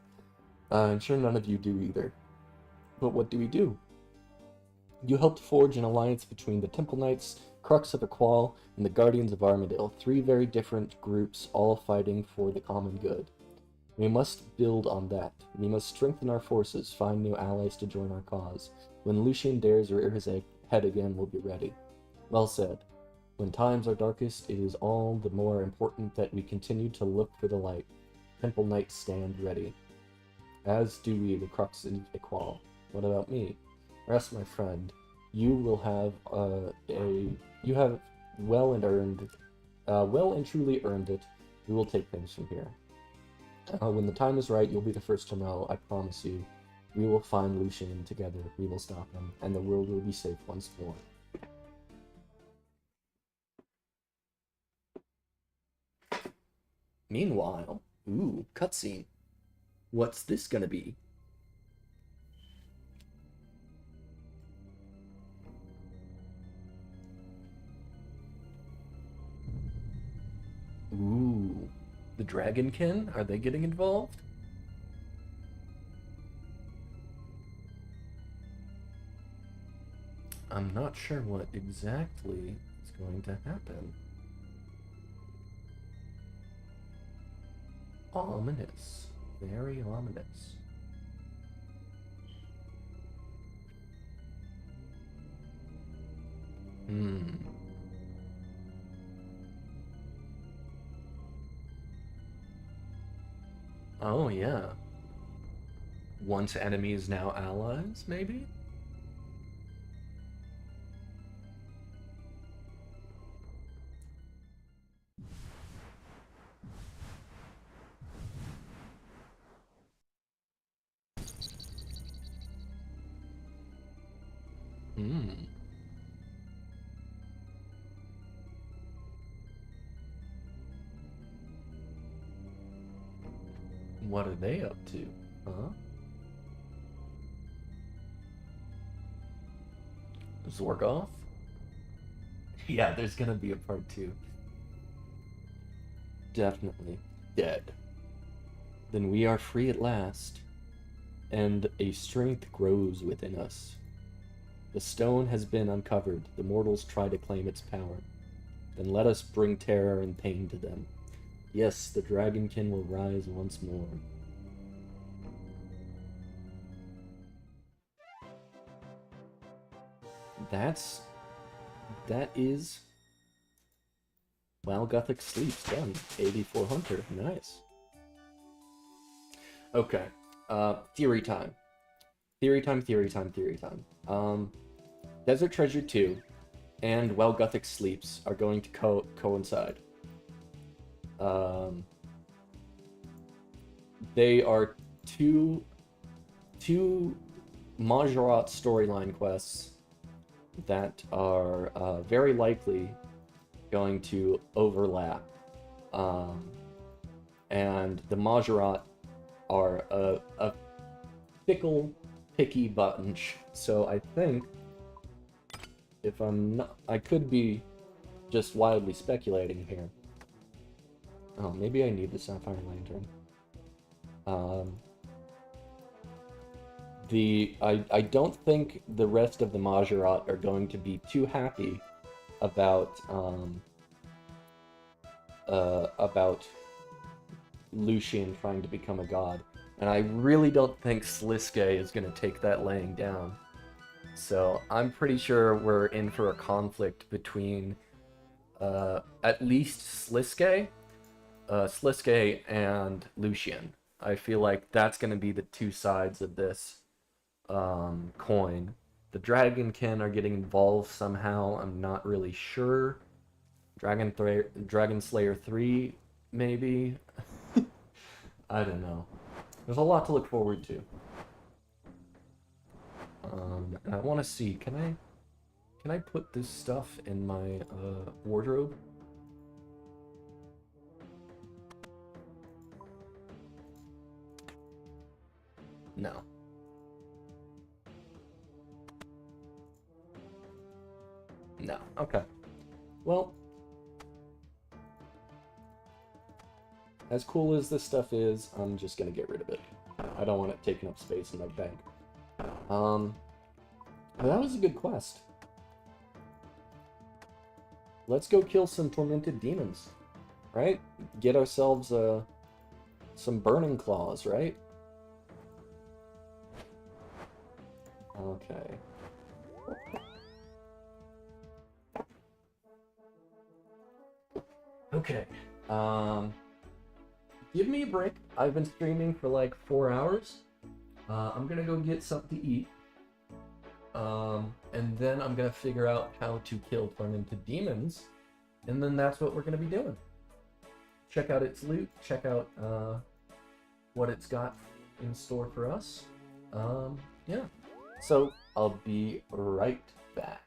I'm sure none of you do either. But what do we do? You helped forge an alliance between the Temple Knights, Crux of the Qual, and the Guardians of Armadale. 3 very different groups, all fighting for the common good. We must build on that. We must strengthen our forces, find new allies to join our cause. When Lucian dares rear his head again, we'll be ready. Well said. When times are darkest, it is all the more important that we continue to look for the light. Temple Knights stand ready. As do we, the Crux of the Qual. What about me? Rest, my friend. You will have you have well and truly earned it. We will take things from here. When the time is right, you'll be the first to know, I promise you. We will find Lucian together, we will stop him, and the world will be safe once more. Meanwhile, ooh, cutscene. What's this gonna be? Ooh, the Dragonkin? Are they getting involved? I'm not sure what exactly is going to happen. Ominous. Very ominous. Oh, yeah. Once enemies, now allies, maybe? What are they up to? Huh? Zorgoth? Yeah, there's gonna be a part 2. Definitely. Dead. Then we are free at last, and a strength grows within us. The stone has been uncovered. The mortals try to claim its power. Then let us bring terror and pain to them. Yes, the Dragonkin will rise once more. That is While Guthix Sleeps, done. 84 Hunter, nice. Okay, theory time. Theory time. Desert Treasure 2 and While Guthix Sleeps are going to coincide. They are two Majorat storyline quests that are very likely going to overlap. and the Majorat are a fickle, picky bunch. So I think, if I'm not, I could be just wildly speculating here. Oh, maybe I need the Sapphire Lantern. I don't think the rest of the Majorat are going to be too happy about Lucian trying to become a god. And I really don't think Sliske is going to take that laying down. So I'm pretty sure we're in for a conflict between at least Sliske and Lucian. I feel like that's going to be the two sides of this coin. The Dragonkin are getting involved somehow. I'm not really sure. Dragon Slayer 3, maybe? I don't know. There's a lot to look forward to. And I want to see, can I put this stuff in my wardrobe? No. No. Okay. Well, as cool as this stuff is, I'm just gonna get rid of it. I don't want it taking up space in my bank. But that was a good quest. Let's go kill some tormented demons, right? Get ourselves some burning claws, right? Okay. Okay. Give me a break. I've been streaming for like 4 hours. I'm gonna go get something to eat. And then I'm gonna figure out how to kill tormented demons. And then that's what we're gonna be doing. Check out its loot, check out what it's got in store for us. Yeah. So I'll be right back.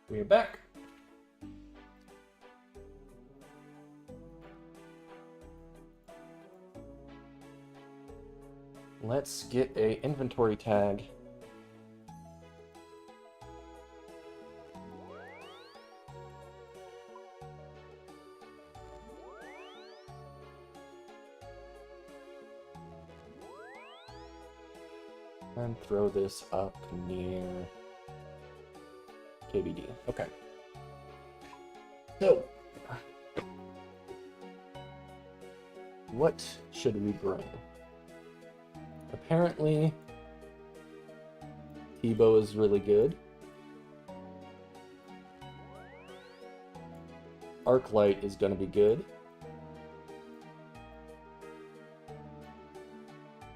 We're back. Let's get a inventory tag. And throw this up near KBD. Okay. So, what should we bring? Apparently, Tebow is really good. Arclight is going to be good.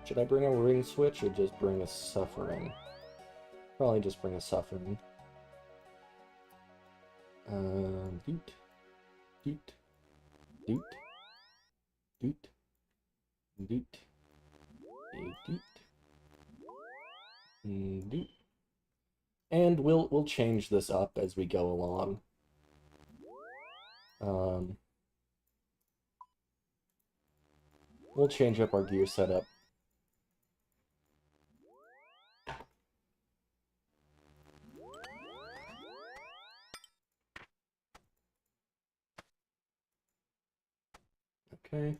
Should I bring a ring switch or just bring a suffering? Probably just bring a suffering. Doot, doot, doot, doot, doot, doot, doot. And we'll change this up as we go along. We'll change up our gear setup. Okay.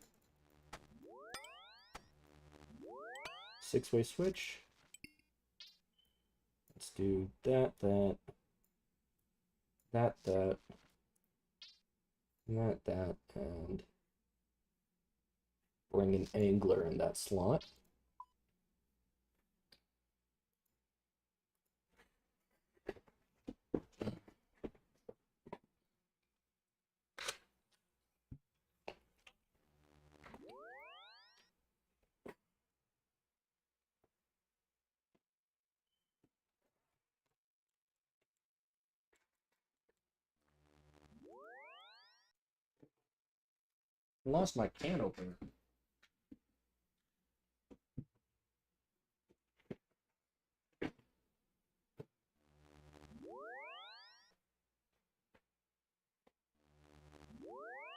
6-way switch. Let's do that, that, and bring an angler in that slot. I lost my can opener.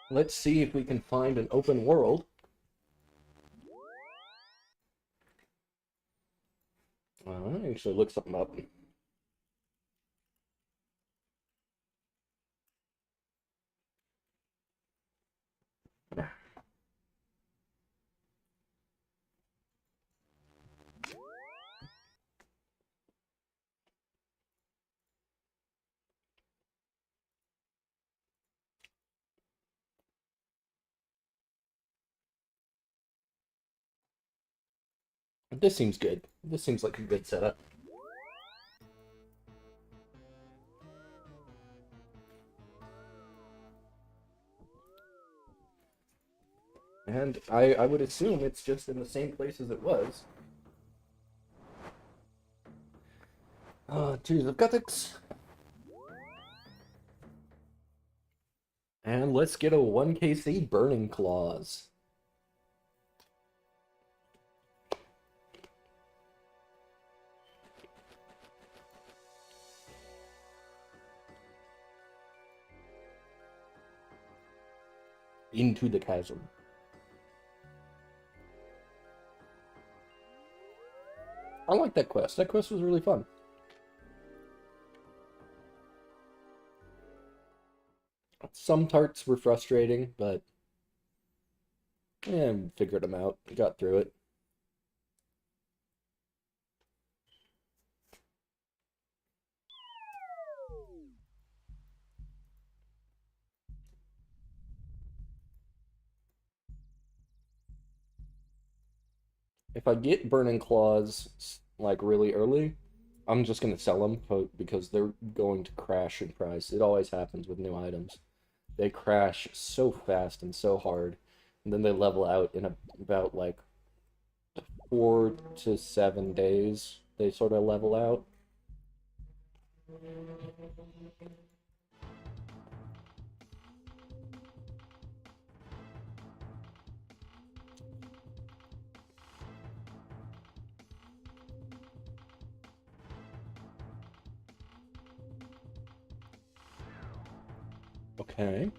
Let's see if we can find an open world. Let me actually look something up. This seems good. This seems like a good setup. And I would assume it's just in the same place as it was. Geez, I've got this. And let's get a 1KC Burning Claws. Into the chasm. I like that quest. That quest was really fun. Some parts were frustrating, but yeah, figured them out. Got through it. If I get Burning Claws like really early, I'm just gonna sell them because they're going to crash in price. It always happens with new items. They crash so fast and so hard, and then they level out in about like 4 to 7 days. They sort of level out. Okay.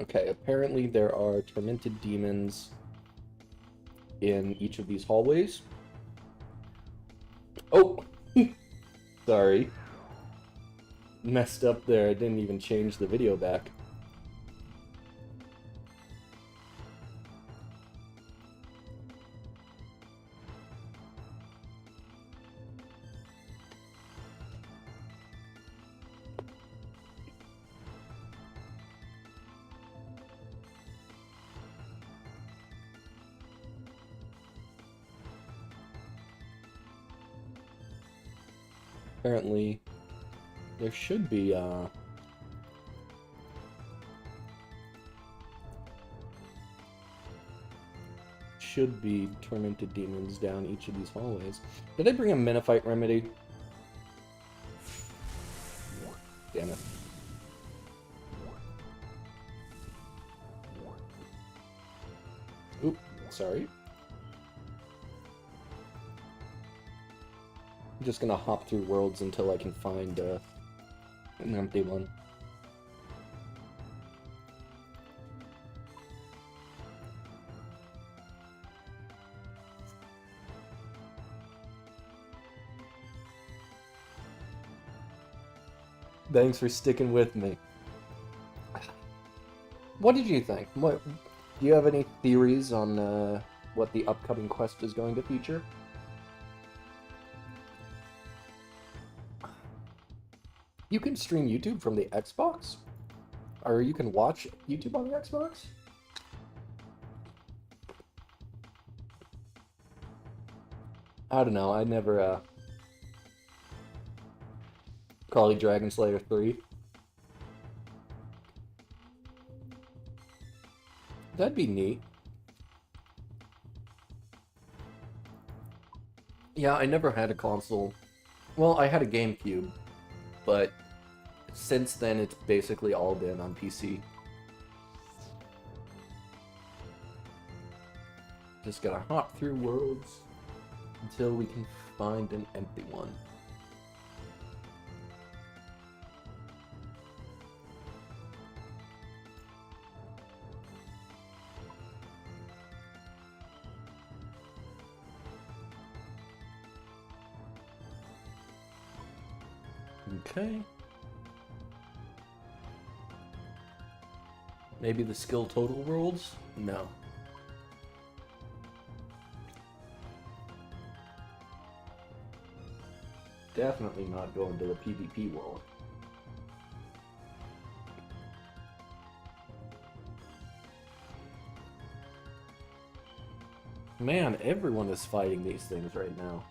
Okay, apparently there are tormented demons in each of these hallways. Oh! Sorry. Messed up there. I didn't even change the video back. Apparently, there should be, tormented demons down each of these hallways. Did I bring a Menophyte remedy? Damn it. Oop, sorry. I'm just gonna hop through worlds until I can find an empty one. Thanks for sticking with me. What did you think? Do you have any theories on what the upcoming quest is going to feature? You can stream YouTube from the Xbox? Or you can watch YouTube on the Xbox? I don't know, I never, Probably Dragon Slayer 3. That'd be neat. Yeah, I never had a console. Well, I had a GameCube, but since then it's basically all been on PC. Just gotta hop through worlds until we can find an empty one. Okay. Maybe the skill total worlds? No. Definitely not going to the PvP world. Man, everyone is fighting these things right now.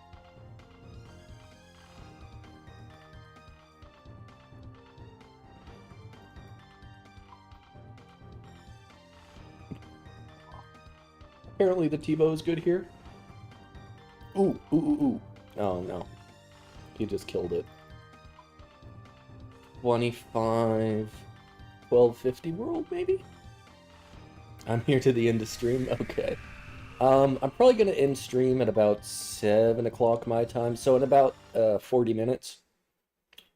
Apparently the T-bow is good here. Ooh, ooh, ooh, ooh. Oh no. He just killed it. 25... 1250 world, maybe? I'm here to the end of stream? Okay. I'm probably gonna end stream at about 7 o'clock my time, so in about 40 minutes.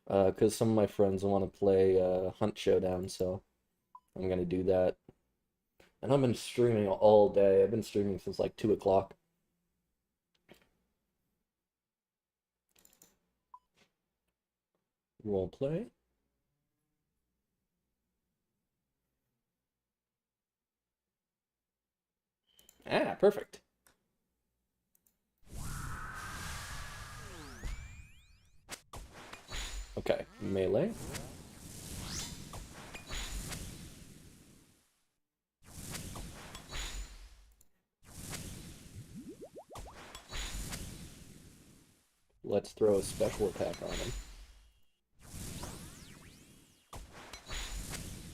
Because some of my friends want to play Hunt Showdown, so I'm gonna do that. And I've been streaming all day. I've been streaming since like 2 o'clock. Roleplay. Ah, perfect. Okay, melee. Let's throw a special attack on him.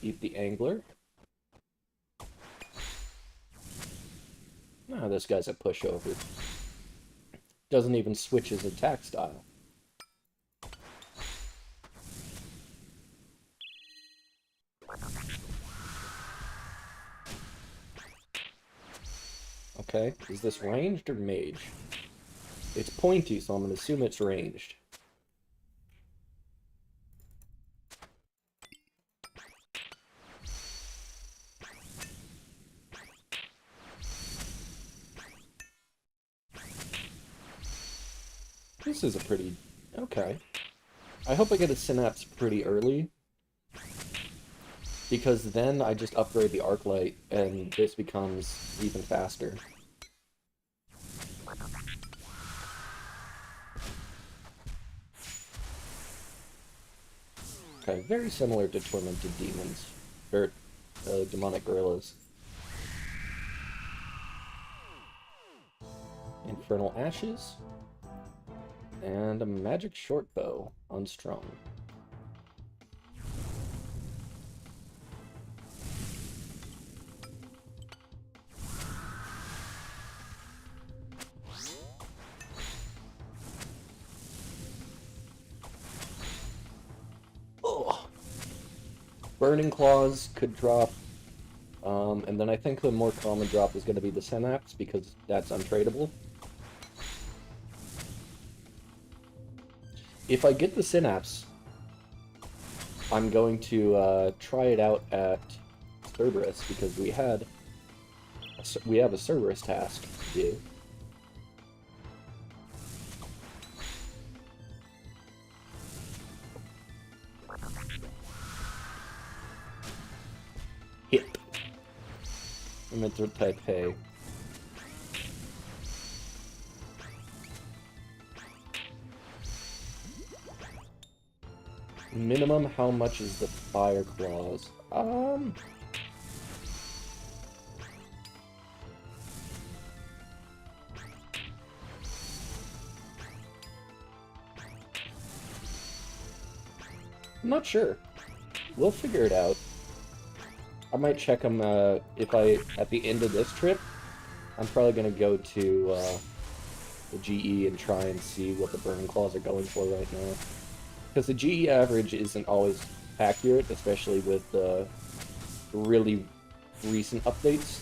Eat the angler. Ah, this guy's a pushover. Doesn't even switch his attack style. Okay, is this ranged or mage? It's pointy, so I'm gonna assume it's ranged. This is a pretty... okay. I hope I get a synapse pretty early, because then I just upgrade the arc light, and this becomes even faster. Okay, very similar to Tormented Demons, or Demonic Gorillas. Infernal Ashes, and a Magic Shortbow, unstrung. Oh. Burning Claws could drop, and then I think the more common drop is going to be the Synapse, because that's untradeable. If I get the Synapse, I'm going to try it out at Cerberus, because we have a Cerberus task to do. Hit. I meant to type hey. Minimum, how much is the Fire Claws? I'm not sure. We'll figure it out. I might check them, if at the end of this trip, I'm probably gonna go to, the GE and try and see what the Burning Claws are going for right now. Because the GE average isn't always accurate, especially with the really recent updates.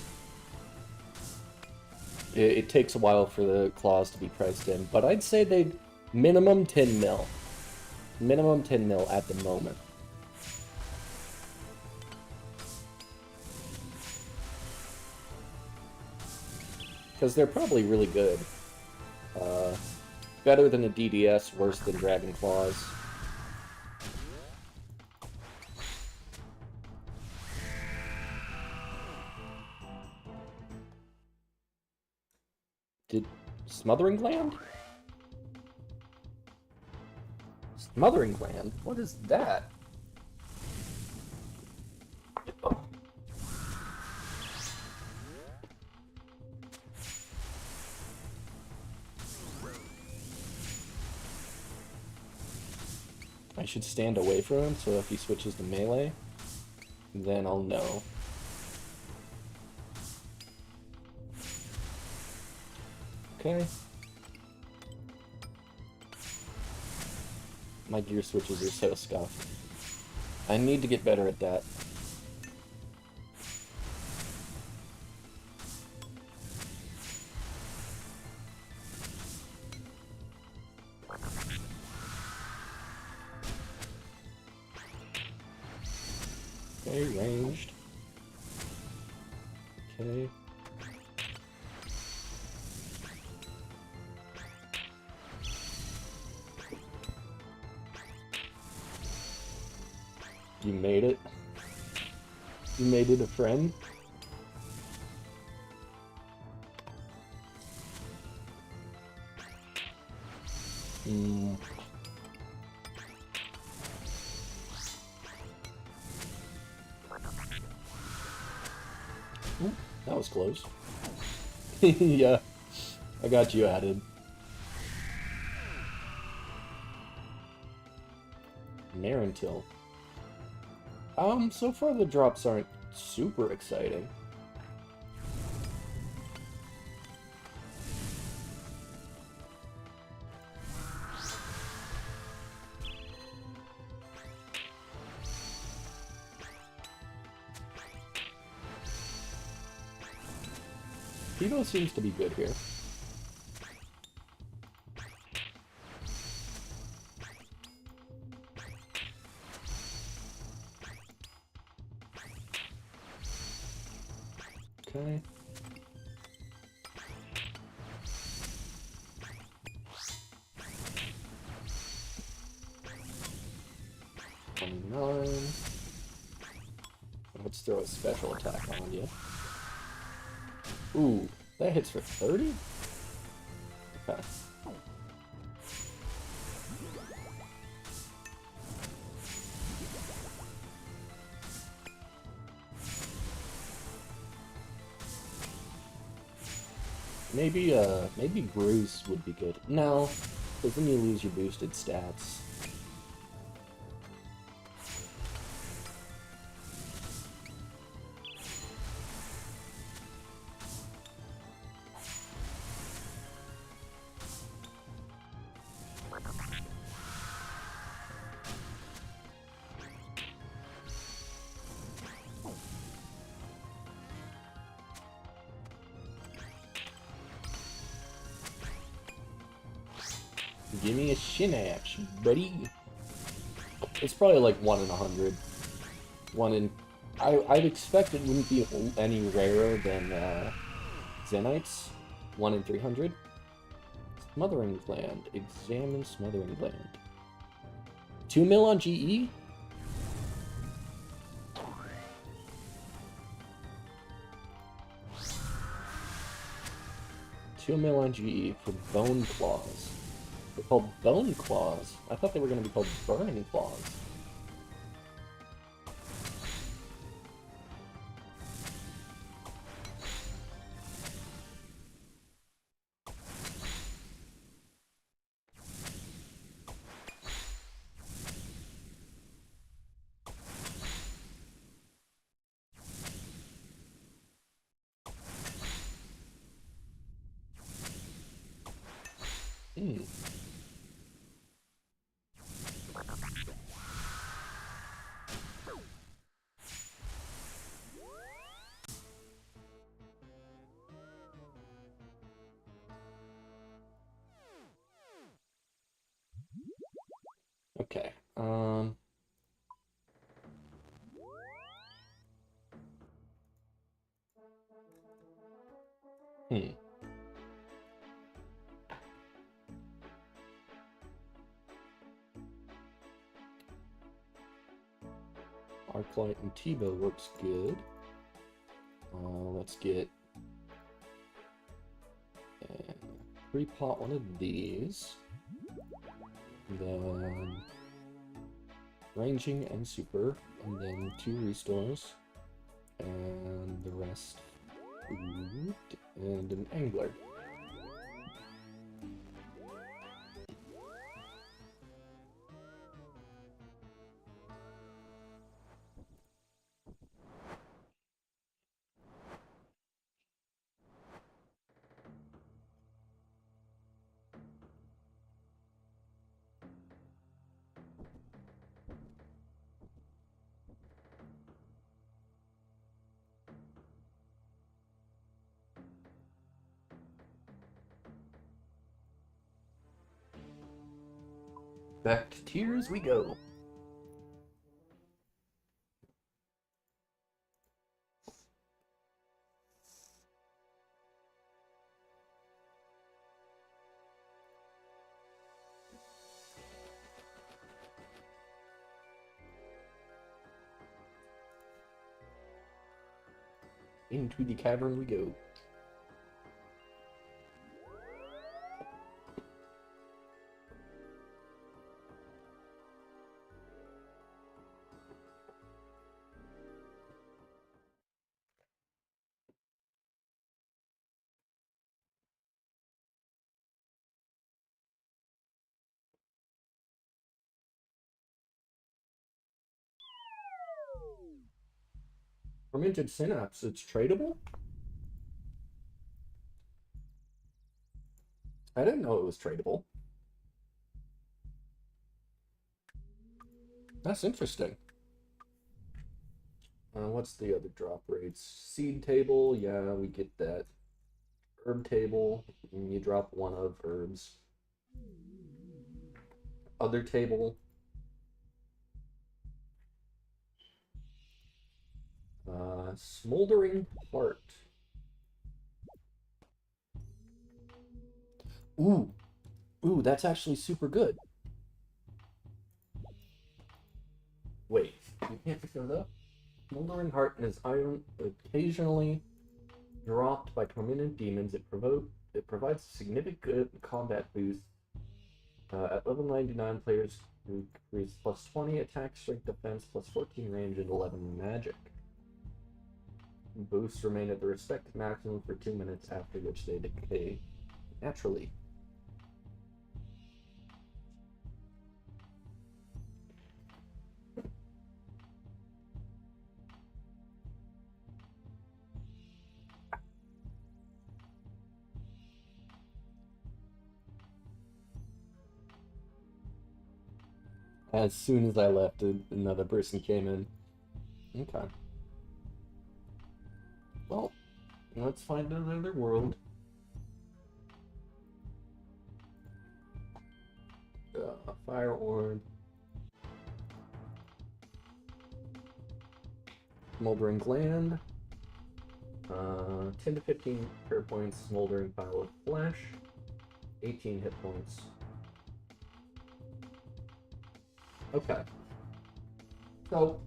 It takes a while for the claws to be priced in, but I'd say they minimum 10 mil. Minimum 10 mil at the moment. Because they're probably really good. Better than a DDS, worse than Dragon Claws. Did Smothering Gland? Smothering Gland? What is that? Oh. I should stand away from him, so if he switches to melee, then I'll know. Okay. My gear switches are so scuffed. I need to get better at that. Okay, ranged. Okay. You made it. You made it a friend. Ooh, that was close. Yeah, I got you added. Marentil. So far the drops aren't super exciting. Pivo seems to be good here. Okay. 29. Let's throw a special attack on you. Ooh, that hits for 30? Okay. Maybe Bruce would be good. No, because then you lose your boosted stats. Give me a Shinach, buddy. It's probably like 1 in 100. 1 in... I'd expect it wouldn't be any rarer than Zenites. 1 in 300. Smothering Gland. Examine Smothering Gland. 2 mil on GE? $2 mil on GE for Bone Claws. They're called Bone Claws. I thought they were going to be called Burning Claws. Hmm. Okay. Hmm. Arclight and T-Bow works good. Let's get pre-pot one of these. Then ranging and super, and then 2 restores, and the rest food, and an angler. Back to tiers we go. Into the cavern we go. Fermented synapse, it's tradable? I didn't know it was tradable. That's interesting. What's the other drop rates? Seed table, yeah, we get that. Herb table, you drop 1 of herbs. Other table. Smoldering Heart. Ooh. Ooh, that's actually super good. Can't pick it up. Smoldering Heart is iron occasionally dropped by prominent demons. It provides a significant combat boost. At level 99, players increase plus 20 attack, strength, defense, plus 14 range, and 11 magic. Boosts remain at the respective maximum for 2 minutes, after which they decay naturally. As soon as I left, another person came in. Okay. Well, let's find another world. Fire orb. Smoldering gland. 10 to 15 prayer points. Smoldering pile of flesh. 18 hit points. Okay. So,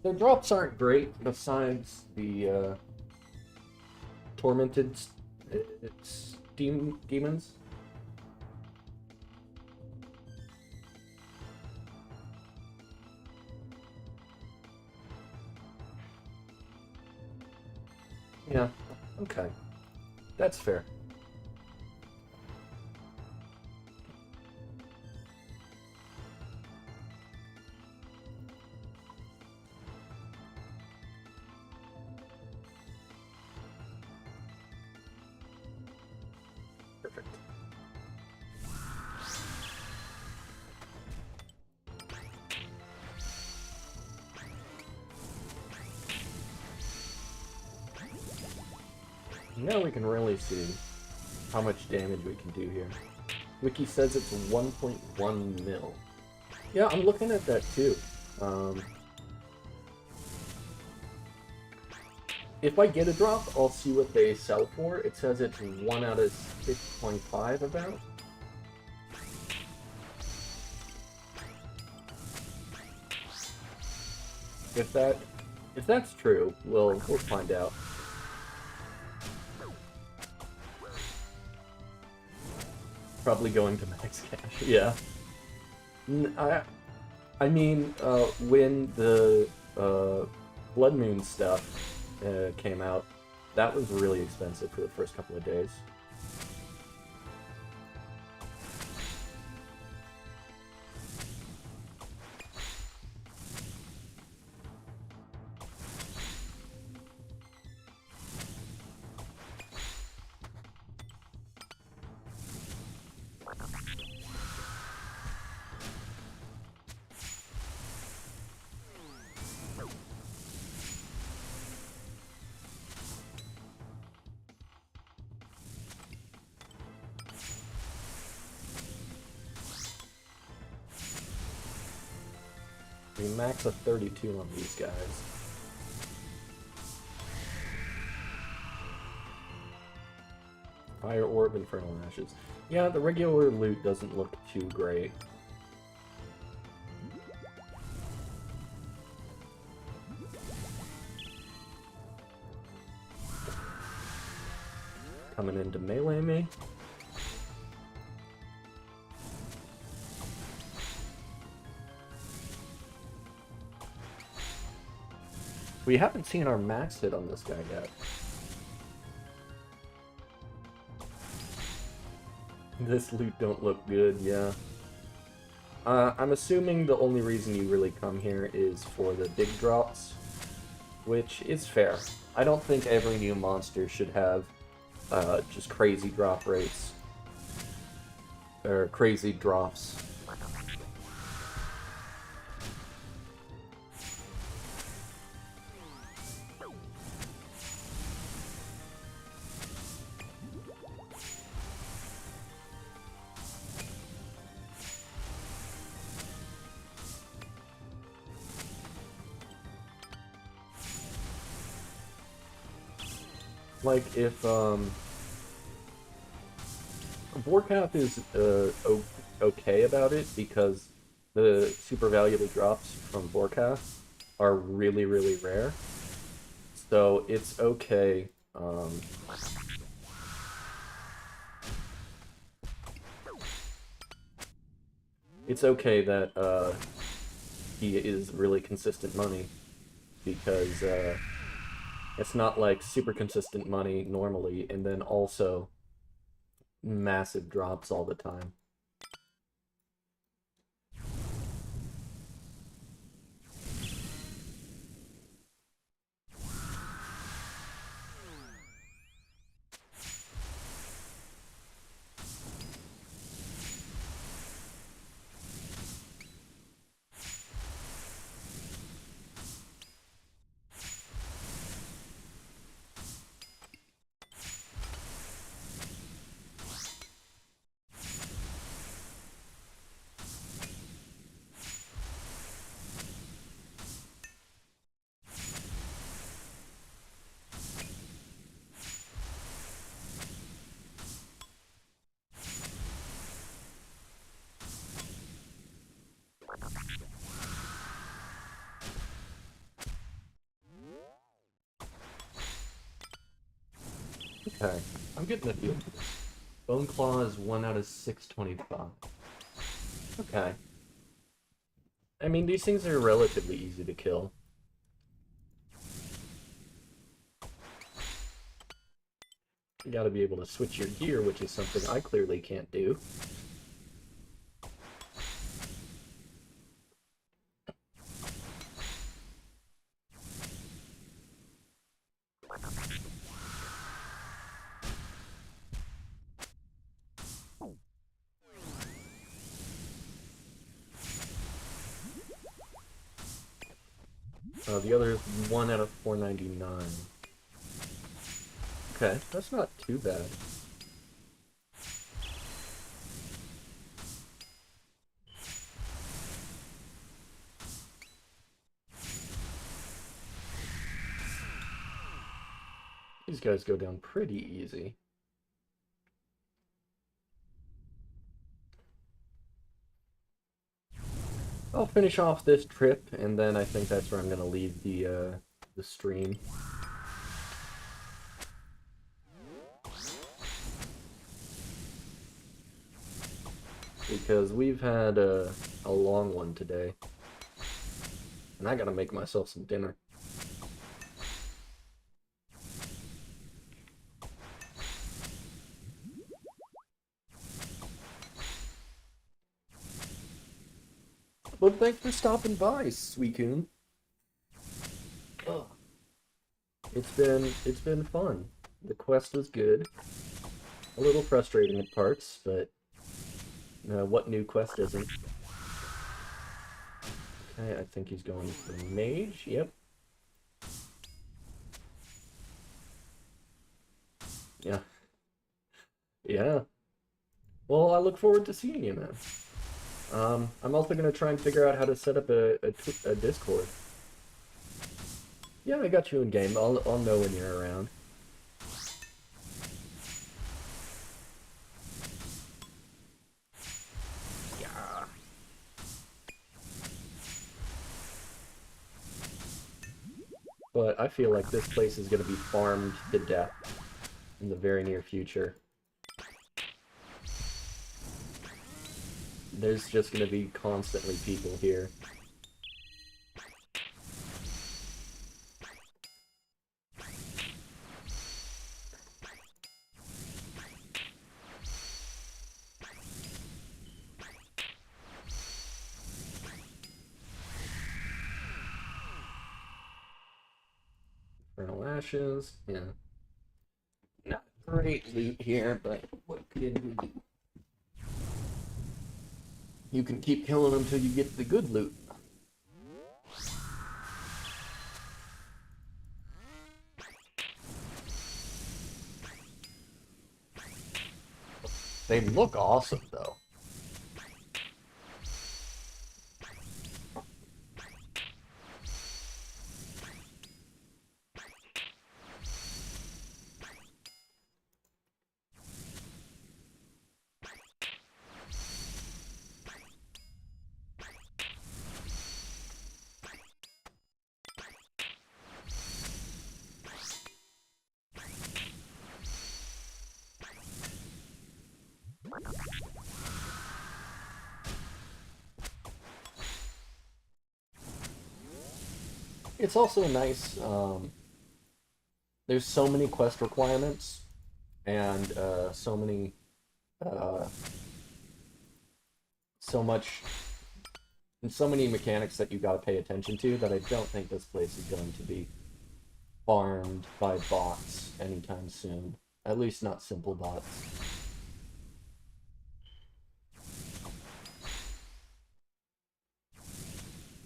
their drops aren't great, besides the tormented demons. Yeah, okay. That's fair. Perfect. Now we can really see how much damage we can do here. Wiki says it's 1.1 mil. Yeah, I'm looking at that too. If I get a drop, I'll see what they sell for. It says it's 1 out of 6.5 about. If that's true, we'll find out. Probably going to max cash, yeah. I mean, when the Blood Moon stuff came out, that was really expensive for the first couple of days. We max a 32 on these guys. Fire Orb, Infernal Ashes. Yeah, the regular loot doesn't look too great. Coming in to melee me. We haven't seen our max hit on this guy yet. This loot don't look good, yeah. I'm assuming the only reason you really come here is for the big drops, which is fair. I don't think every new monster should have just crazy drop rates, or crazy drops. Like, if, Vorkath is, okay about it, because the super valuable drops from Vorkath are really, really rare. So it's okay. It's okay that he is really consistent money because it's not like super consistent money normally, and then also massive drops all the time. Okay, I'm getting the feel. Bone Claw is 1 out of 625. Okay. I mean, these things are relatively easy to kill. You gotta be able to switch your gear, which is something I clearly can't do. The other is 1 out of 499. Okay, that's not too bad. These guys go down pretty easy. I'll finish off this trip, and then I think that's where I'm gonna leave the stream. Because we've had a long one today. And I gotta make myself some dinner. But thanks for stopping by, Suicune. It's been fun. The quest was good. A little frustrating at parts, but what new quest isn't? Okay, I think he's going for Mage. Yep. Yeah. Yeah. Well, I look forward to seeing you, man. I'm also gonna try and figure out how to set up a Discord. Yeah, I got you in game. I'll know when you're around. Yeah. But I feel like this place is gonna be farmed to death in the very near future. There's just gonna be constantly people here. Infernal Ashes, yeah. Not great loot here, but what can we do? You can keep killing them till you get the good loot. They look awesome, though. It's also nice, there's so many quest requirements, and so many, uh, so much, and so many mechanics that you gotta pay attention to that I don't think this place is going to be farmed by bots anytime soon. At least not simple bots.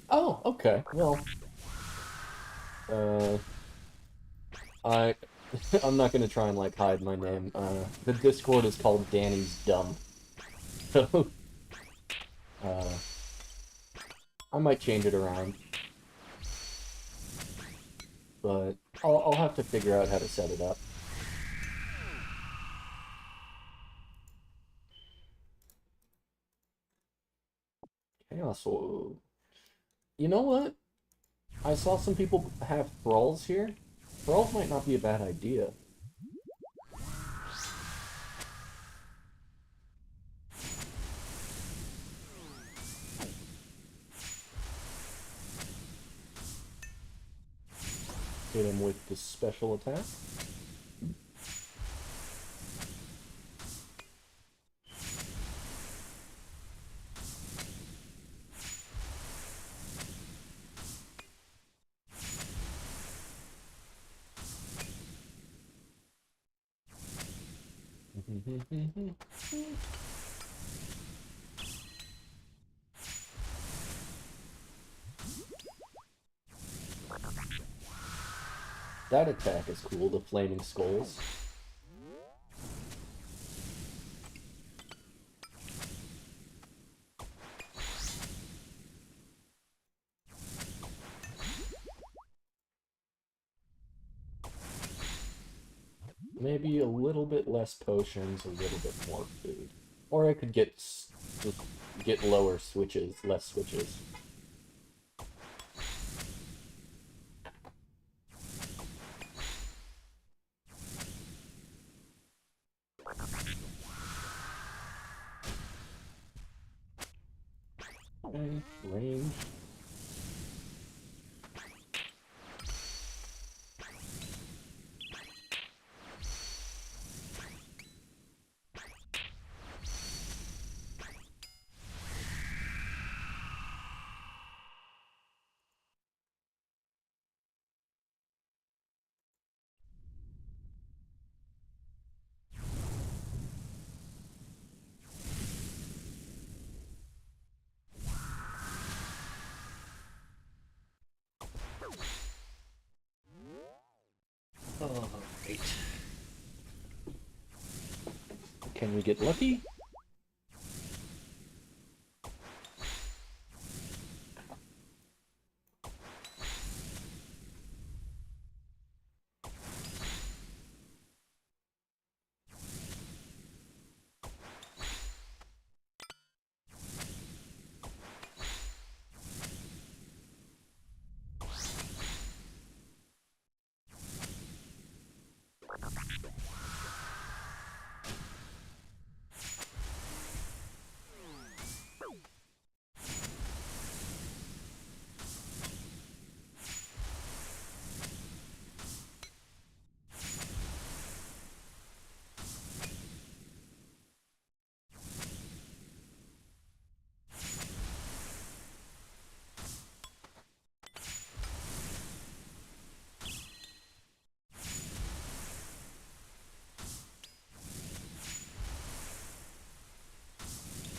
Oh, okay. Well, uh, I I'm not gonna try and like hide my name. The Discord is called Danny's Dumb. So I might change it around, but I'll have to figure out how to set it up. Chaos. You know what? I saw some people have thralls here. Thralls might not be a bad idea. Hit him with the special attack. That attack is cool, the flaming skulls. Maybe a little bit less potions, a little bit more food. Or I could get lower switches, less switches. Okay, range. Alright. Can we get lucky?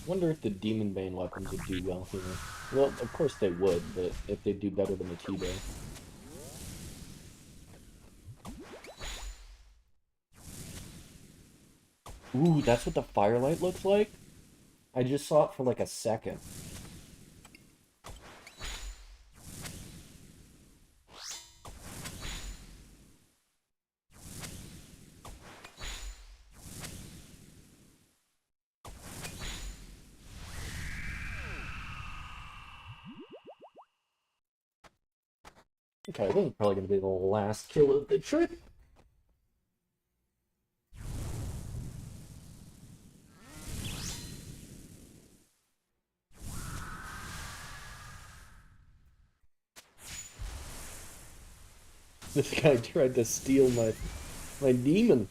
Wonder if the Demon Bane weapons would do well here. Well, of course they would, but if they do better than the T-Bay. Ooh, that's what the firelight looks like? I just saw it for like a second. Okay, this is probably going to be the last kill of the trip. This guy tried to steal my demon.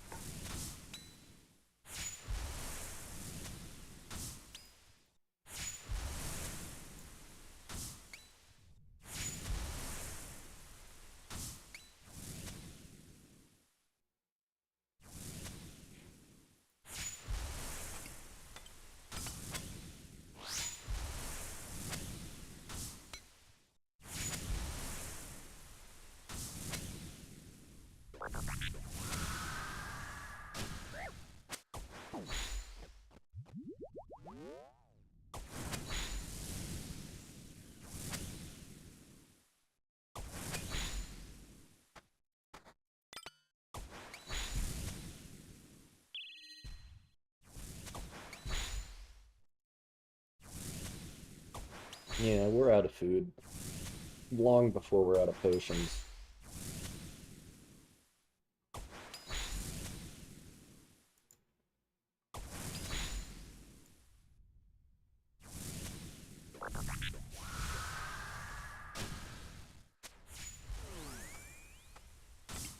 Yeah, we're out of food. Long before we're out of potions.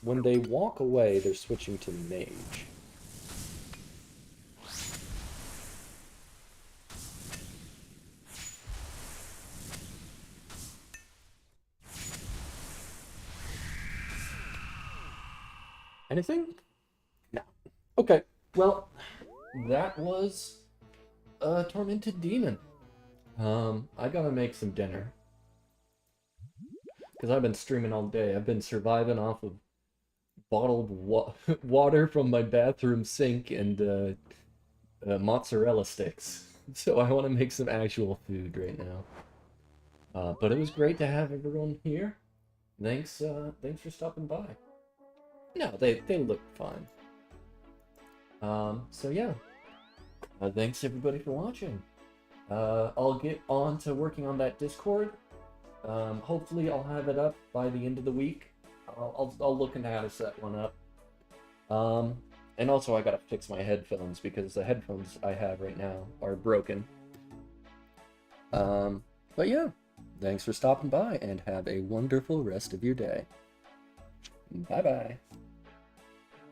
When they walk away, they're switching to mage. Anything? No. Okay, well, that was a tormented demon. I gotta make some dinner. Because I've been streaming all day. I've been surviving off of bottled water from my bathroom sink and mozzarella sticks. So I want to make some actual food right now. But it was great to have everyone here. Thanks for stopping by. No, they look fine. So yeah. Thanks everybody for watching. I'll get on to working on that Discord. Hopefully I'll have it up by the end of the week. I'll look into how to set one up. And also I gotta fix my headphones because the headphones I have right now are broken. But yeah, thanks for stopping by and have a wonderful rest of your day. Bye-bye.